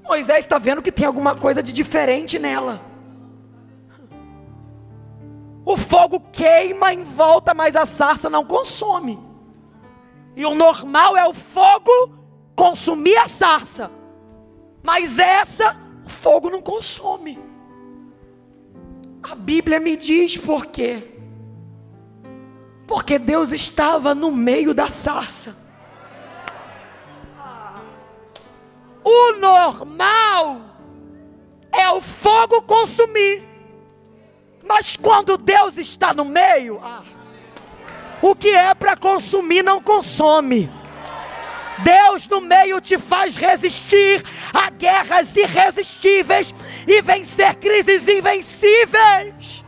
Moisés está vendo que tem alguma coisa de diferente nela. O fogo queima em volta, mas a sarça não consome. E o normal é o fogo consumir a sarça. Mas essa, o fogo não consome. A Bíblia me diz por quê. Porque Deus estava no meio da sarça. O normal é o fogo consumir. Mas quando Deus está no meio, o que é para consumir não consome. Deus no meio te faz resistir a guerras irresistíveis e vencer crises invencíveis.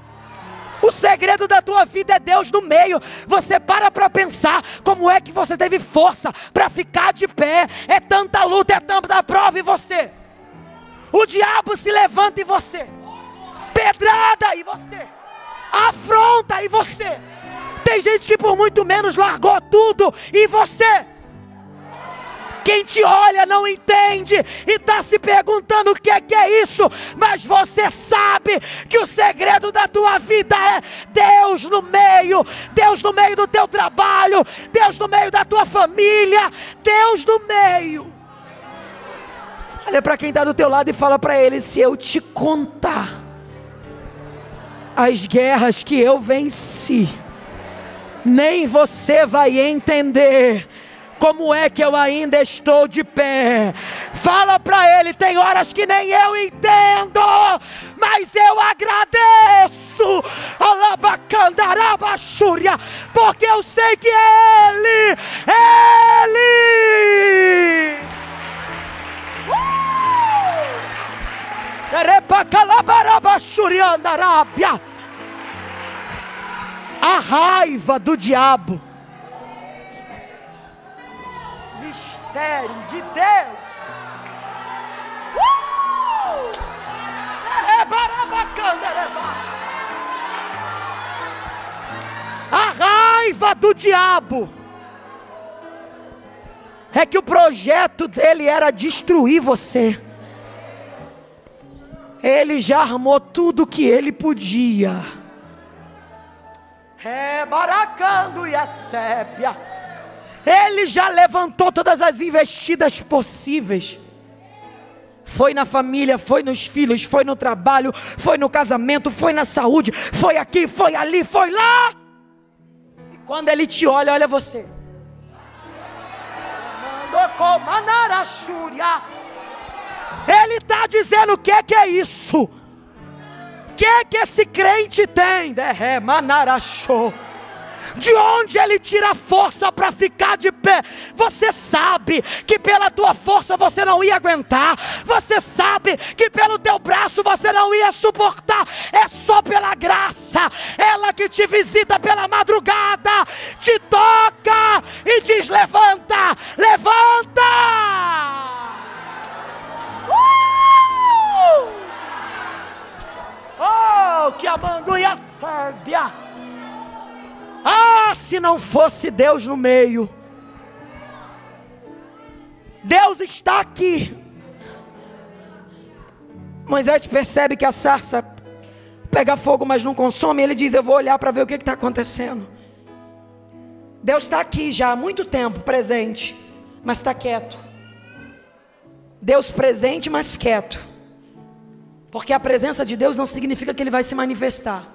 O segredo da tua vida é Deus no meio. Você para pensar como é que você teve força para ficar de pé. É tanta luta, é tanta prova em você. O diabo se levanta em você, pedrada em você, afronta em você. Tem gente que por muito menos largou tudo em você. Quem te olha não entende e está se perguntando o que é isso. Mas você sabe que o segredo da tua vida é Deus no meio. Deus no meio do teu trabalho. Deus no meio da tua família. Deus no meio. Olha para quem está do teu lado e fala para ele: se eu te contar as guerras que eu venci, nem você vai entender como é que eu ainda estou de pé. Fala para ele: tem horas que nem eu entendo, mas eu agradeço, Alabacandarabachúria, porque eu sei que é Ele. A raiva do diabo, mistério de Deus. A raiva do diabo é que o projeto dele era destruir você. Ele já armou tudo que ele podia. Rebaracando e a sépia. Ele já levantou todas as investidas possíveis. Foi na família, foi nos filhos, foi no trabalho, foi no casamento, foi na saúde, foi aqui, foi ali, foi lá. E quando ele te olha, olha você. Ele está dizendo: o que é isso? O que esse crente tem? De onde ele tira força para ficar de pé? Você sabe que pela tua força você não ia aguentar. Você sabe que pelo teu braço você não ia suportar. É só pela graça. Ela que te visita pela madrugada, te toca e diz: levanta, levanta. Oh, que a manguia sérvia. Se não fosse Deus no meio. Deus está aqui. Moisés percebe que a sarça pega fogo, mas não consome. Ele diz: eu vou olhar para ver o que está acontecendo. Deus está aqui já há muito tempo, presente, mas está quieto. Deus presente, mas quieto. Porque a presença de Deus não significa que Ele vai se manifestar.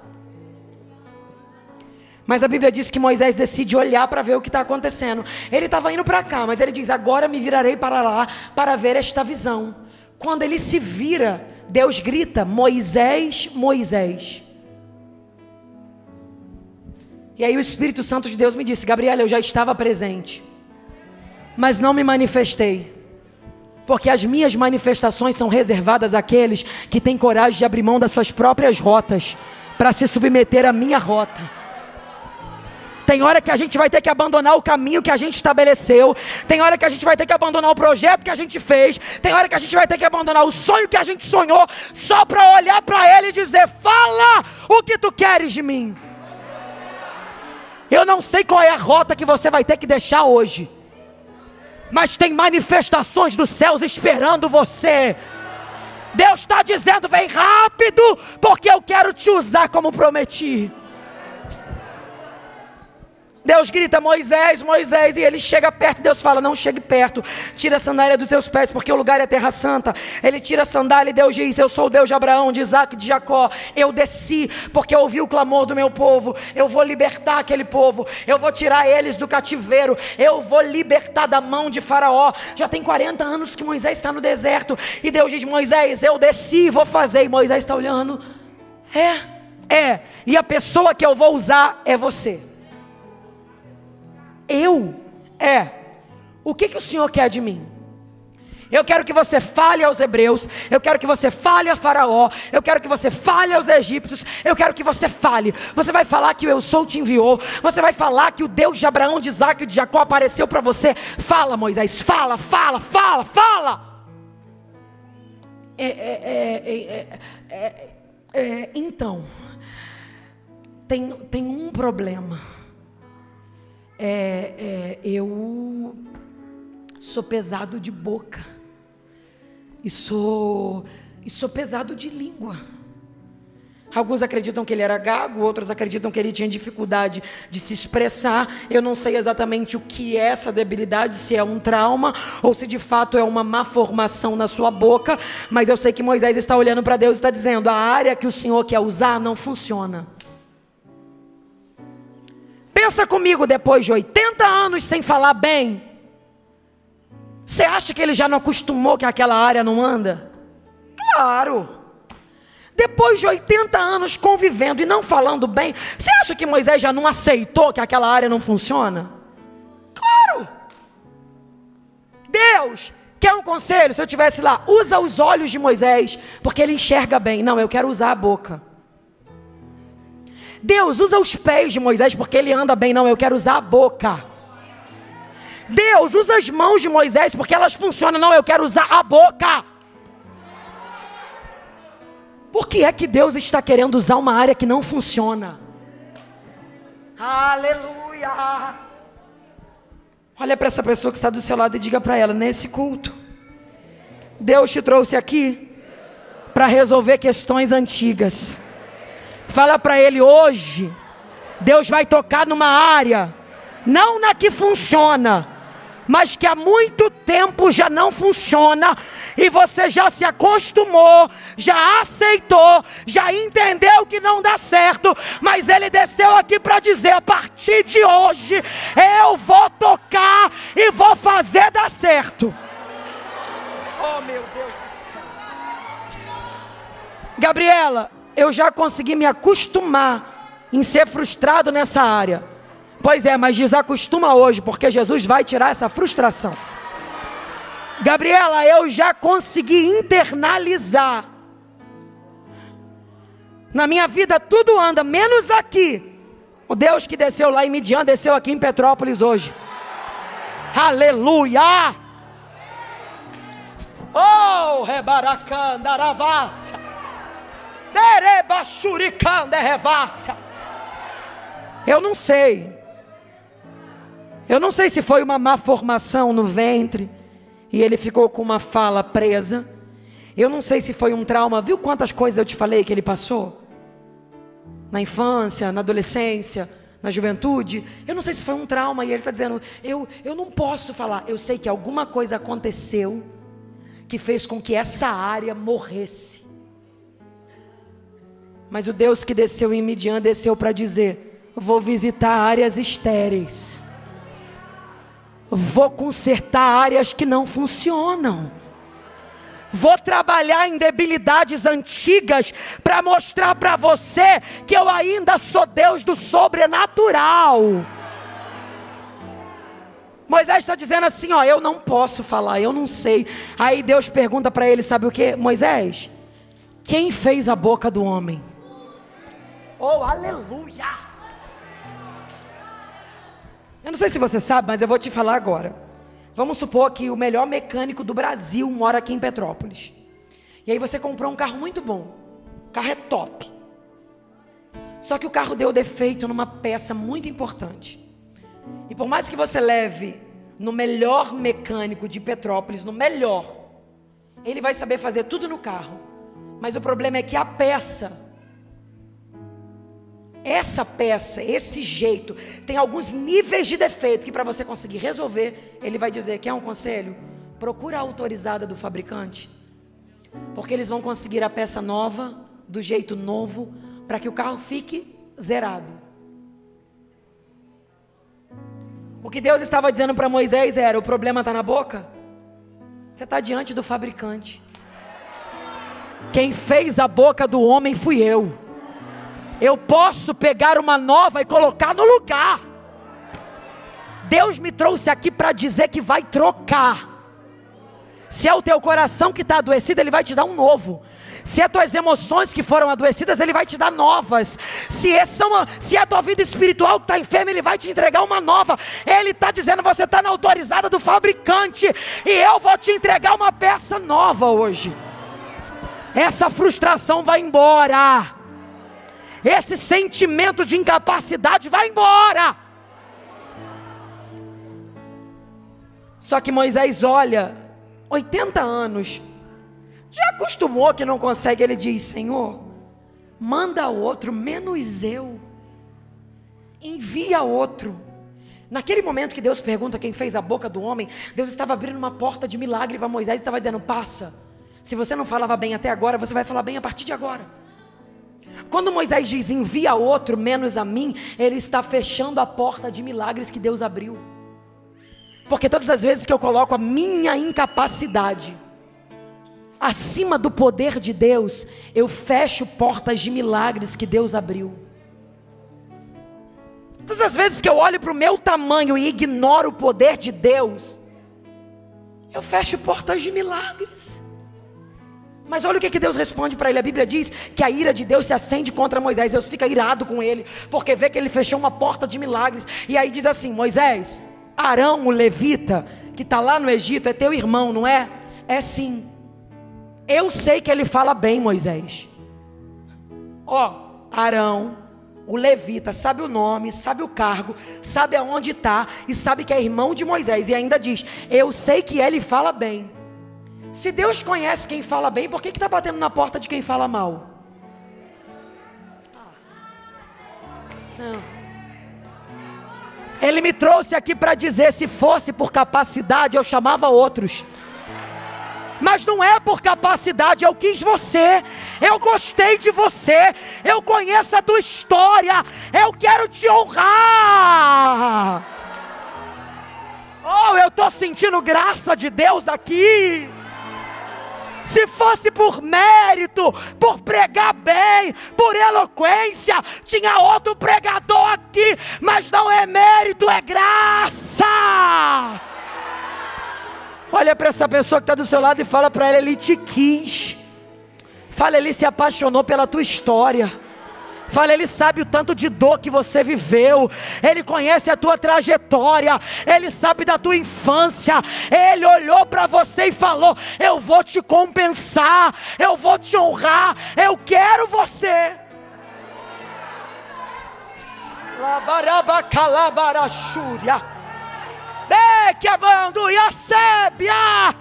Mas a Bíblia diz que Moisés decide olhar para ver o que está acontecendo. Ele estava indo para cá, mas ele diz: agora me virarei para lá para ver esta visão. Quando ele se vira, Deus grita: Moisés, Moisés. E aí o Espírito Santo de Deus me disse: Gabriela, eu já estava presente, mas não me manifestei. Porque as minhas manifestações são reservadas àqueles que têm coragem de abrir mão das suas próprias rotas para se submeter à minha rota. Tem hora que a gente vai ter que abandonar o caminho que a gente estabeleceu. Tem hora que a gente vai ter que abandonar o projeto que a gente fez. Tem hora que a gente vai ter que abandonar o sonho que a gente sonhou, só para olhar para Ele e dizer: fala o que tu queres de mim. Eu não sei qual é a rota que você vai ter que deixar hoje, mas tem manifestações dos céus esperando você. Deus está dizendo: vem rápido, porque eu quero te usar como prometi. Deus grita: Moisés, Moisés, e ele chega perto, e Deus fala: não chegue perto, tira a sandália dos teus pés, porque o lugar é terra santa. Ele tira a sandália e Deus diz: eu sou o Deus de Abraão, de Isaac e de Jacó. Eu desci, porque eu ouvi o clamor do meu povo. Eu vou libertar aquele povo, eu vou tirar eles do cativeiro, eu vou libertar da mão de Faraó. Já tem 40 anos que Moisés está no deserto, e Deus diz: Moisés, eu desci, vou fazer. E Moisés está olhando: e a pessoa que eu vou usar é você. O que o Senhor quer de mim? Eu quero que você fale aos hebreus, eu quero que você fale a Faraó, eu quero que você fale aos egípcios, eu quero que você fale. Você vai falar que o Eu Sou te enviou, você vai falar que o Deus de Abraão, de Isaac e de Jacó apareceu para você. Fala, Moisés, fala. Então, tem um problema. Eu sou pesado de boca e sou pesado de língua. Alguns acreditam que ele era gago, outros acreditam que ele tinha dificuldade de se expressar. Eu não sei exatamente o que é essa debilidade, se é um trauma ou se de fato é uma má formação na sua boca, mas eu sei que Moisés está olhando para Deus e está dizendo: a área que o Senhor quer usar não funciona. Pensa comigo, depois de 80 anos sem falar bem, você acha que ele já não acostumou que aquela área não anda? Claro. Depois de 80 anos convivendo e não falando bem, você acha que Moisés já não aceitou que aquela área não funciona? Claro. Deus quer um conselho? Se eu estivesse lá: usa os olhos de Moisés, porque ele enxerga bem. Não, eu quero usar a boca. Deus, usa os pés de Moisés, porque ele anda bem. Não, eu quero usar a boca. Deus, usa as mãos de Moisés, porque elas funcionam. Não, eu quero usar a boca. Por que é que Deus está querendo usar uma área que não funciona? Aleluia! Olha para essa pessoa que está do seu lado e diga para ela: nesse culto, Deus te trouxe aqui para resolver questões antigas. Fala para ele: hoje Deus vai tocar numa área, não na que funciona, mas que há muito tempo já não funciona, e você já se acostumou, já aceitou, já entendeu que não dá certo, mas ele desceu aqui para dizer: a partir de hoje eu vou tocar e vou fazer dar certo. Oh, meu Deus do céu. Gabriela, eu já consegui me acostumar em ser frustrado nessa área. Pois é, mas desacostuma hoje, porque Jesus vai tirar essa frustração. Gabriela, eu já consegui internalizar. Na minha vida tudo anda, menos aqui. O Deus que desceu lá em Midian, desceu aqui em Petrópolis hoje. Aleluia! Oh, rebaracandaravassa. Eu não sei se foi uma má formação no ventre e ele ficou com uma fala presa. Eu não sei se foi um trauma. Viu quantas coisas eu te falei que ele passou? Na infância, na adolescência, na juventude. Eu não sei se foi um trauma e ele está dizendo: eu não posso falar. Eu sei que alguma coisa aconteceu que fez com que essa área morresse. Mas o Deus que desceu em Midian desceu para dizer: vou visitar áreas estéreis, vou consertar áreas que não funcionam, vou trabalhar em debilidades antigas para mostrar para você que eu ainda sou Deus do sobrenatural. Moisés está dizendo assim: ó, eu não posso falar, eu não sei. Aí Deus pergunta para ele, sabe o que? Moisés, quem fez a boca do homem? Oh, aleluia! Eu não sei se você sabe, mas eu vou te falar agora. Vamos supor que o melhor mecânico do Brasil mora aqui em Petrópolis. E aí você comprou um carro muito bom. O carro é top. Só que o carro deu defeito numa peça muito importante. E por mais que você leve no melhor mecânico de Petrópolis, no melhor, ele vai saber fazer tudo no carro. Mas o problema é que a peça essa peça, esse jeito, tem alguns níveis de defeito que para você conseguir resolver, ele vai dizer, quer um conselho? Procura a autorizada do fabricante, porque eles vão conseguir a peça nova, do jeito novo, para que o carro fique zerado. O que Deus estava dizendo para Moisés era, o problema está na boca? Você está diante do fabricante. Quem fez a boca do homem fui eu. Eu posso pegar uma nova e colocar no lugar. Deus me trouxe aqui para dizer que vai trocar. Se é o teu coração que está adoecido, Ele vai te dar um novo. Se é tuas emoções que foram adoecidas, Ele vai te dar novas. Se é a tua vida espiritual que está enferma, Ele vai te entregar uma nova. Ele está dizendo, você está na autorizada do fabricante, e eu vou te entregar uma peça nova hoje. Essa frustração vai embora. Esse sentimento de incapacidade vai embora. Só que Moisés olha, 80 anos, já acostumou que não consegue. Ele diz, Senhor, manda outro, menos eu, envia outro. Naquele momento que Deus pergunta quem fez a boca do homem, Deus estava abrindo uma porta de milagre para Moisés, e estava dizendo, passa, se você não falava bem até agora, você vai falar bem a partir de agora. Quando Moisés diz, envia outro, menos a mim, ele está fechando a porta de milagres que Deus abriu. Porque todas as vezes que eu coloco a minha incapacidade acima do poder de Deus, eu fecho portas de milagres que Deus abriu. Todas as vezes que eu olho para o meu tamanho e ignoro o poder de Deus, eu fecho portas de milagres. Mas olha o que Deus responde para ele. A Bíblia diz que a ira de Deus se acende contra Moisés. Deus fica irado com ele, porque vê que ele fechou uma porta de milagres. E aí diz assim, Moisés, Arão, o levita, que está lá no Egito, é teu irmão, não é? É sim. Eu sei que ele fala bem, Moisés. Arão, o levita, sabe o nome, sabe o cargo, sabe aonde está, e sabe que é irmão de Moisés. E ainda diz, eu sei que ele fala bem. Se Deus conhece quem fala bem, por que está batendo na porta de quem fala mal? Ele me trouxe aqui para dizer, se fosse por capacidade, eu chamava outros. Mas não é por capacidade, eu quis você, eu gostei de você, eu conheço a tua história, eu quero te honrar. Eu estou sentindo graça de Deus aqui. Se fosse por mérito, por pregar bem, por eloquência, tinha outro pregador aqui, mas não é mérito, é graça. Olha para essa pessoa que está do seu lado e fala para ela, Ele te quis. Fala, Ele se apaixonou pela tua história. Fala, Ele sabe o tanto de dor que você viveu, Ele conhece a tua trajetória, Ele sabe da tua infância, Ele olhou para você e falou, eu vou te compensar, eu vou te honrar, eu quero você. Labarabacalabarachúria, bequiabando iacébia,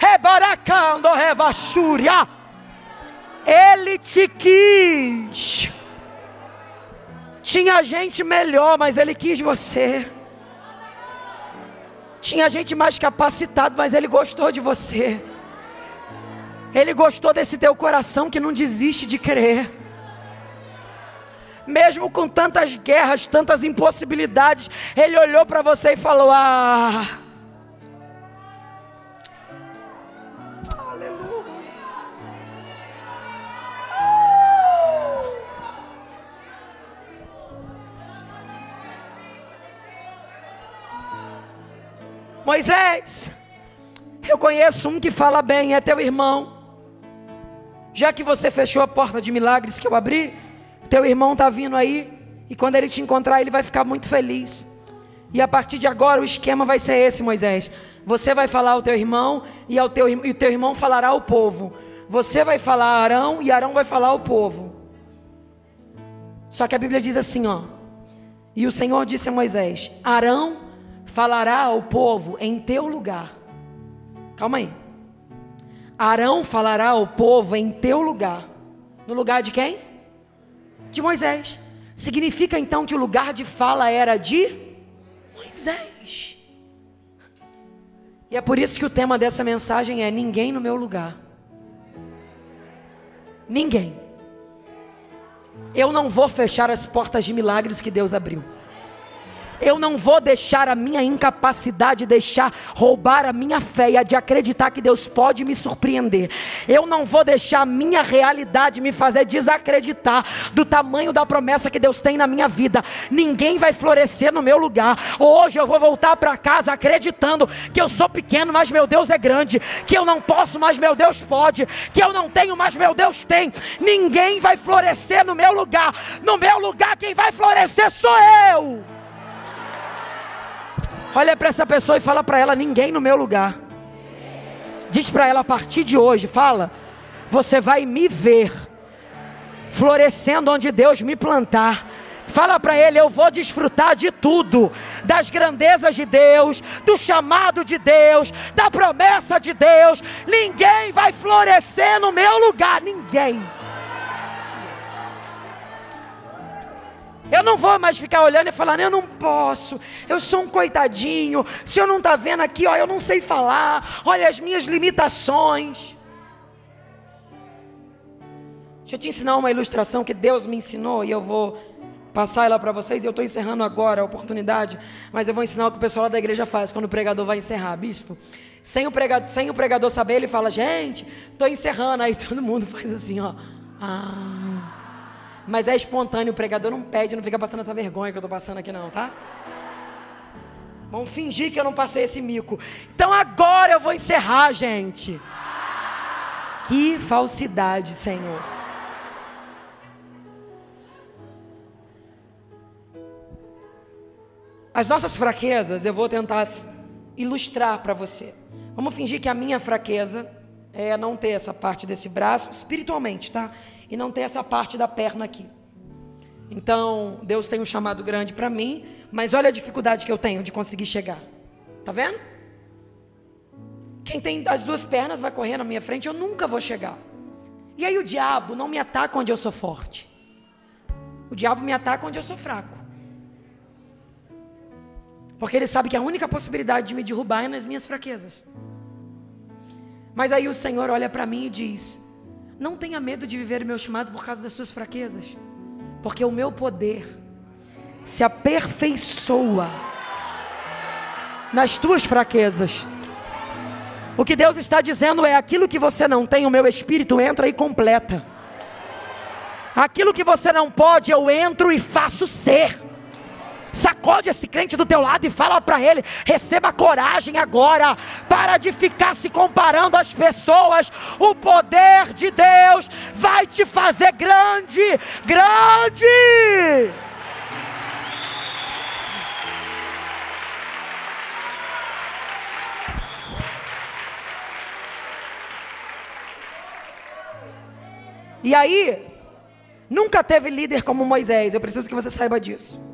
rebaracando revachúria. Ele te quis. Tinha gente melhor, mas Ele quis você. Tinha gente mais capacitada, mas Ele gostou de você. Ele gostou desse teu coração que não desiste de crer. Mesmo com tantas guerras, tantas impossibilidades, Ele olhou para você e falou, Moisés, eu conheço um que fala bem, é teu irmão. Já que você fechou a porta de milagres que eu abri, teu irmão está vindo aí, e quando ele te encontrar, ele vai ficar muito feliz. E a partir de agora o esquema vai ser esse, Moisés. Você vai falar ao teu irmão, e o teu irmão falará ao povo. Você vai falar a Arão, e Arão vai falar ao povo. Só que a Bíblia diz assim, e o Senhor disse a Moisés, Arão falará ao povo em teu lugar. Calma aí. Arão falará ao povo em teu lugar. No lugar de quem? De Moisés. Significa então que o lugar de fala era de Moisés. E é por isso que o tema dessa mensagem é: ninguém no meu lugar. Ninguém. Eu não vou fechar as portas de milagres que Deus abriu. Eu não vou deixar a minha incapacidade deixar roubar a minha fé e a de acreditar que Deus pode me surpreender. Eu não vou deixar a minha realidade me fazer desacreditar do tamanho da promessa que Deus tem na minha vida. Ninguém vai florescer no meu lugar. Hoje eu vou voltar para casa acreditando que eu sou pequeno, mas meu Deus é grande, que eu não posso, mas meu Deus pode, que eu não tenho, mas meu Deus tem. Ninguém vai florescer no meu lugar. No meu lugar quem vai florescer sou eu. Olha para essa pessoa e fala para ela: ninguém no meu lugar. Diz para ela a partir de hoje, fala: você vai me ver florescendo onde Deus me plantar. Fala para ele: eu vou desfrutar de tudo, das grandezas de Deus, do chamado de Deus, da promessa de Deus. Ninguém vai florescer no meu lugar, ninguém. Eu não vou mais ficar olhando e falando: eu não posso, eu sou um coitadinho, o senhor não está vendo aqui, ó, eu não sei falar, olha as minhas limitações. Deixa eu te ensinar uma ilustração que Deus me ensinou e eu vou passar ela para vocês. Eu estou encerrando agora a oportunidade, mas eu vou ensinar o que o pessoal da igreja faz quando o pregador vai encerrar, bispo. Sem o pregador saber, ele fala: gente, estou encerrando. Aí todo mundo faz assim, ó. Mas é espontâneo, o pregador não pede, não fica passando essa vergonha que eu estou passando aqui não, tá? Vamos fingir que eu não passei esse mico. Então agora eu vou encerrar, gente. Que falsidade, Senhor. As nossas fraquezas eu vou tentar ilustrar para você. Vamos fingir que a minha fraqueza é não ter essa parte desse braço, espiritualmente, tá? E não ter essa parte da perna aqui. Então, Deus tem um chamado grande para mim, mas olha a dificuldade que eu tenho de conseguir chegar. Tá vendo? Quem tem as duas pernas vai correr na minha frente, eu nunca vou chegar. E aí o diabo não me ataca onde eu sou forte. O diabo me ataca onde eu sou fraco. Porque ele sabe que a única possibilidade de me derrubar é nas minhas fraquezas. Mas aí o Senhor olha para mim e diz: não tenha medo de viver o meu chamado por causa das suas fraquezas, porque o meu poder se aperfeiçoa nas tuas fraquezas. O que Deus está dizendo é: aquilo que você não tem, o meu Espírito entra e completa. Aquilo que você não pode, eu entro e faço ser. Sacode esse crente do teu lado e fala para ele: receba coragem agora, para de ficar se comparando às pessoas. O poder de Deus vai te fazer grande, grande. E aí, nunca teve líder como Moisés, eu preciso que você saiba disso.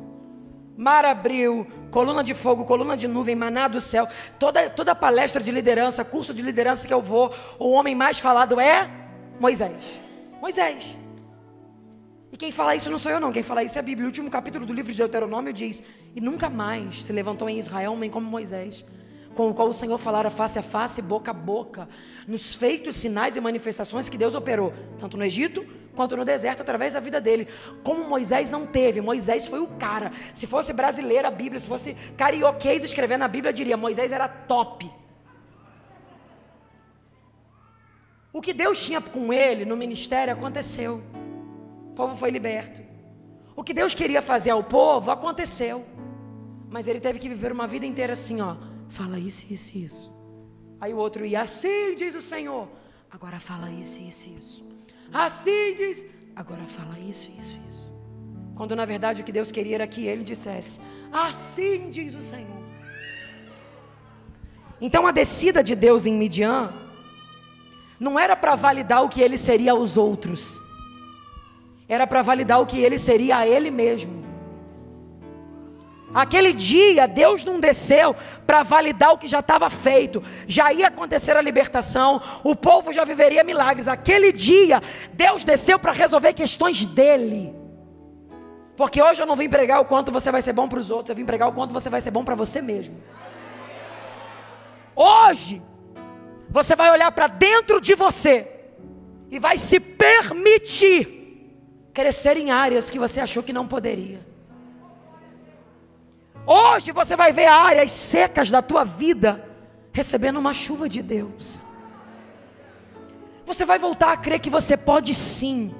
Mar abriu, coluna de fogo, coluna de nuvem, maná do céu. Toda palestra de liderança, curso de liderança que eu vou, o homem mais falado é Moisés. Moisés. E quem fala isso não sou eu não, quem fala isso é a Bíblia. O último capítulo do livro de Deuteronômio diz: e nunca mais se levantou em Israel um homem como Moisés, com o qual o Senhor falara face a face, boca a boca, nos feitos, sinais e manifestações que Deus operou, tanto no Egito quanto no deserto, através da vida dele. Como Moisés não teve, Moisés foi o cara. Se fosse brasileira a Bíblia, se fosse carioquês escrevendo a Bíblia, diria: Moisés era top. O que Deus tinha com ele no ministério aconteceu. O povo foi liberto. O que Deus queria fazer ao povo aconteceu. Mas ele teve que viver uma vida inteira assim, ó: fala isso, isso, isso. Aí o outro ia: assim diz o Senhor. Agora fala isso, isso, isso. Assim diz. Agora fala isso, isso, isso. Quando na verdade o que Deus queria era que ele dissesse: assim diz o Senhor. Então a descida de Deus em Midian não era para validar o que ele seria aos outros. Era para validar o que ele seria a ele mesmo. Aquele dia Deus não desceu para validar o que já estava feito. Já ia acontecer a libertação, o povo já viveria milagres. Aquele dia Deus desceu para resolver questões dele. Porque hoje eu não vim pregar o quanto você vai ser bom para os outros, eu vim pregar o quanto você vai ser bom para você mesmo. Hoje, você vai olhar para dentro de você e vai se permitir crescer em áreas que você achou que não poderia. Hoje você vai ver áreas secas da tua vida recebendo uma chuva de Deus. Você vai voltar a crer que você pode sim.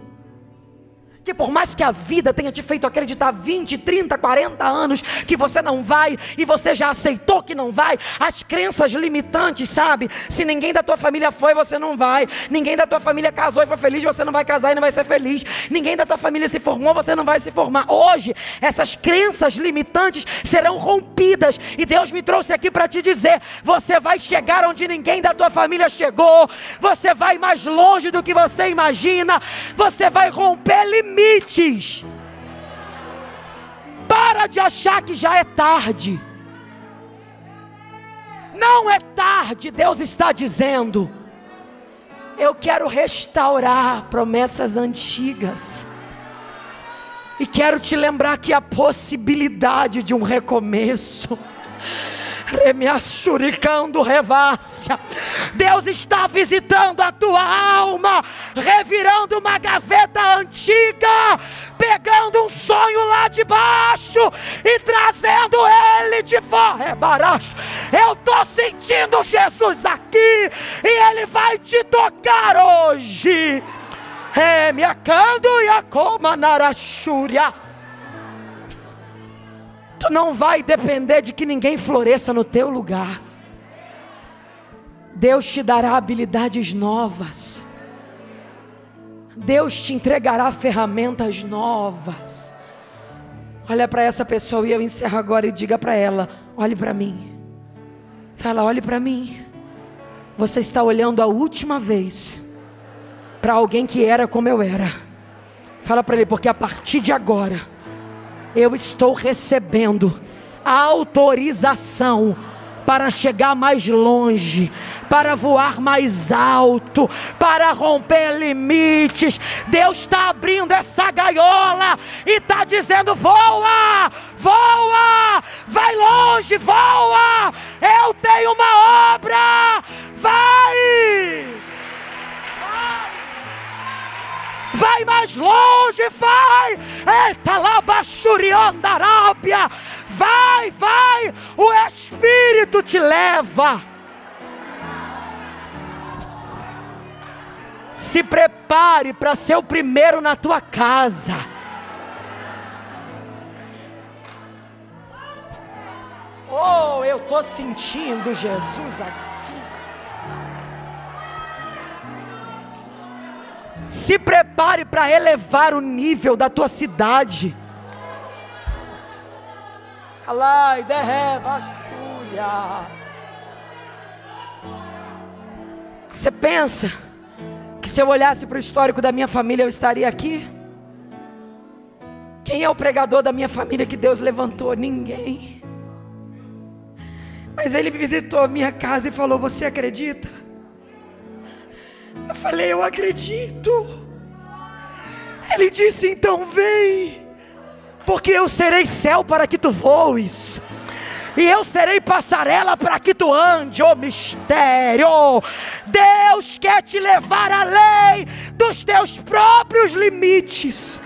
Que por mais que a vida tenha te feito acreditar 20, 30, 40 anos que você não vai, e você já aceitou que não vai, as crenças limitantes, sabe? Se ninguém da tua família foi, você não vai. Ninguém da tua família casou e foi feliz, você não vai casar e não vai ser feliz. Ninguém da tua família se formou, você não vai se formar. Hoje, essas crenças limitantes serão rompidas, e Deus me trouxe aqui para te dizer: você vai chegar onde ninguém da tua família chegou, você vai mais longe do que você imagina, você vai romper limites. Para de achar que já é tarde. Não é tarde. Deus está dizendo: eu quero restaurar promessas antigas, e quero te lembrar que há possibilidade de um recomeço. Deus está visitando a tua alma, revirando uma gaveta antiga, pegando um sonho lá de baixo e trazendo ele de fora. Eu estou sentindo Jesus aqui, e ele vai te tocar hoje. Tu não vai depender de que ninguém floresça no teu lugar. Deus te dará habilidades novas. Deus te entregará ferramentas novas. Olha para essa pessoa, e eu encerro agora, e diga para ela: olhe para mim. Fala: olhe para mim. Você está olhando a última vez para alguém que era como eu era. Fala para ele: porque a partir de agora eu estou recebendo a autorização para chegar mais longe, para voar mais alto, para romper limites. Deus está abrindo essa gaiola e está dizendo: voa, voa, vai longe, voa, eu tenho uma obra, vai! Vai mais longe, vai! Eita lá, Bachurianda Arábia! Vai, vai! O Espírito te leva! Se prepare para ser o primeiro na tua casa. Oh, eu estou sentindo Jesus aqui. Se prepare para elevar o nível da tua cidade. Alai, derreva, Xúria. Você pensa que se eu olhasse para o histórico da minha família eu estaria aqui? Quem é o pregador da minha família que Deus levantou? Ninguém. Mas ele visitou a minha casa e falou: você acredita? Eu falei: eu acredito. Ele disse: então vem, porque eu serei céu para que tu voes, e eu serei passarela para que tu ande. Oh mistério! Deus quer te levar além dos teus próprios limites.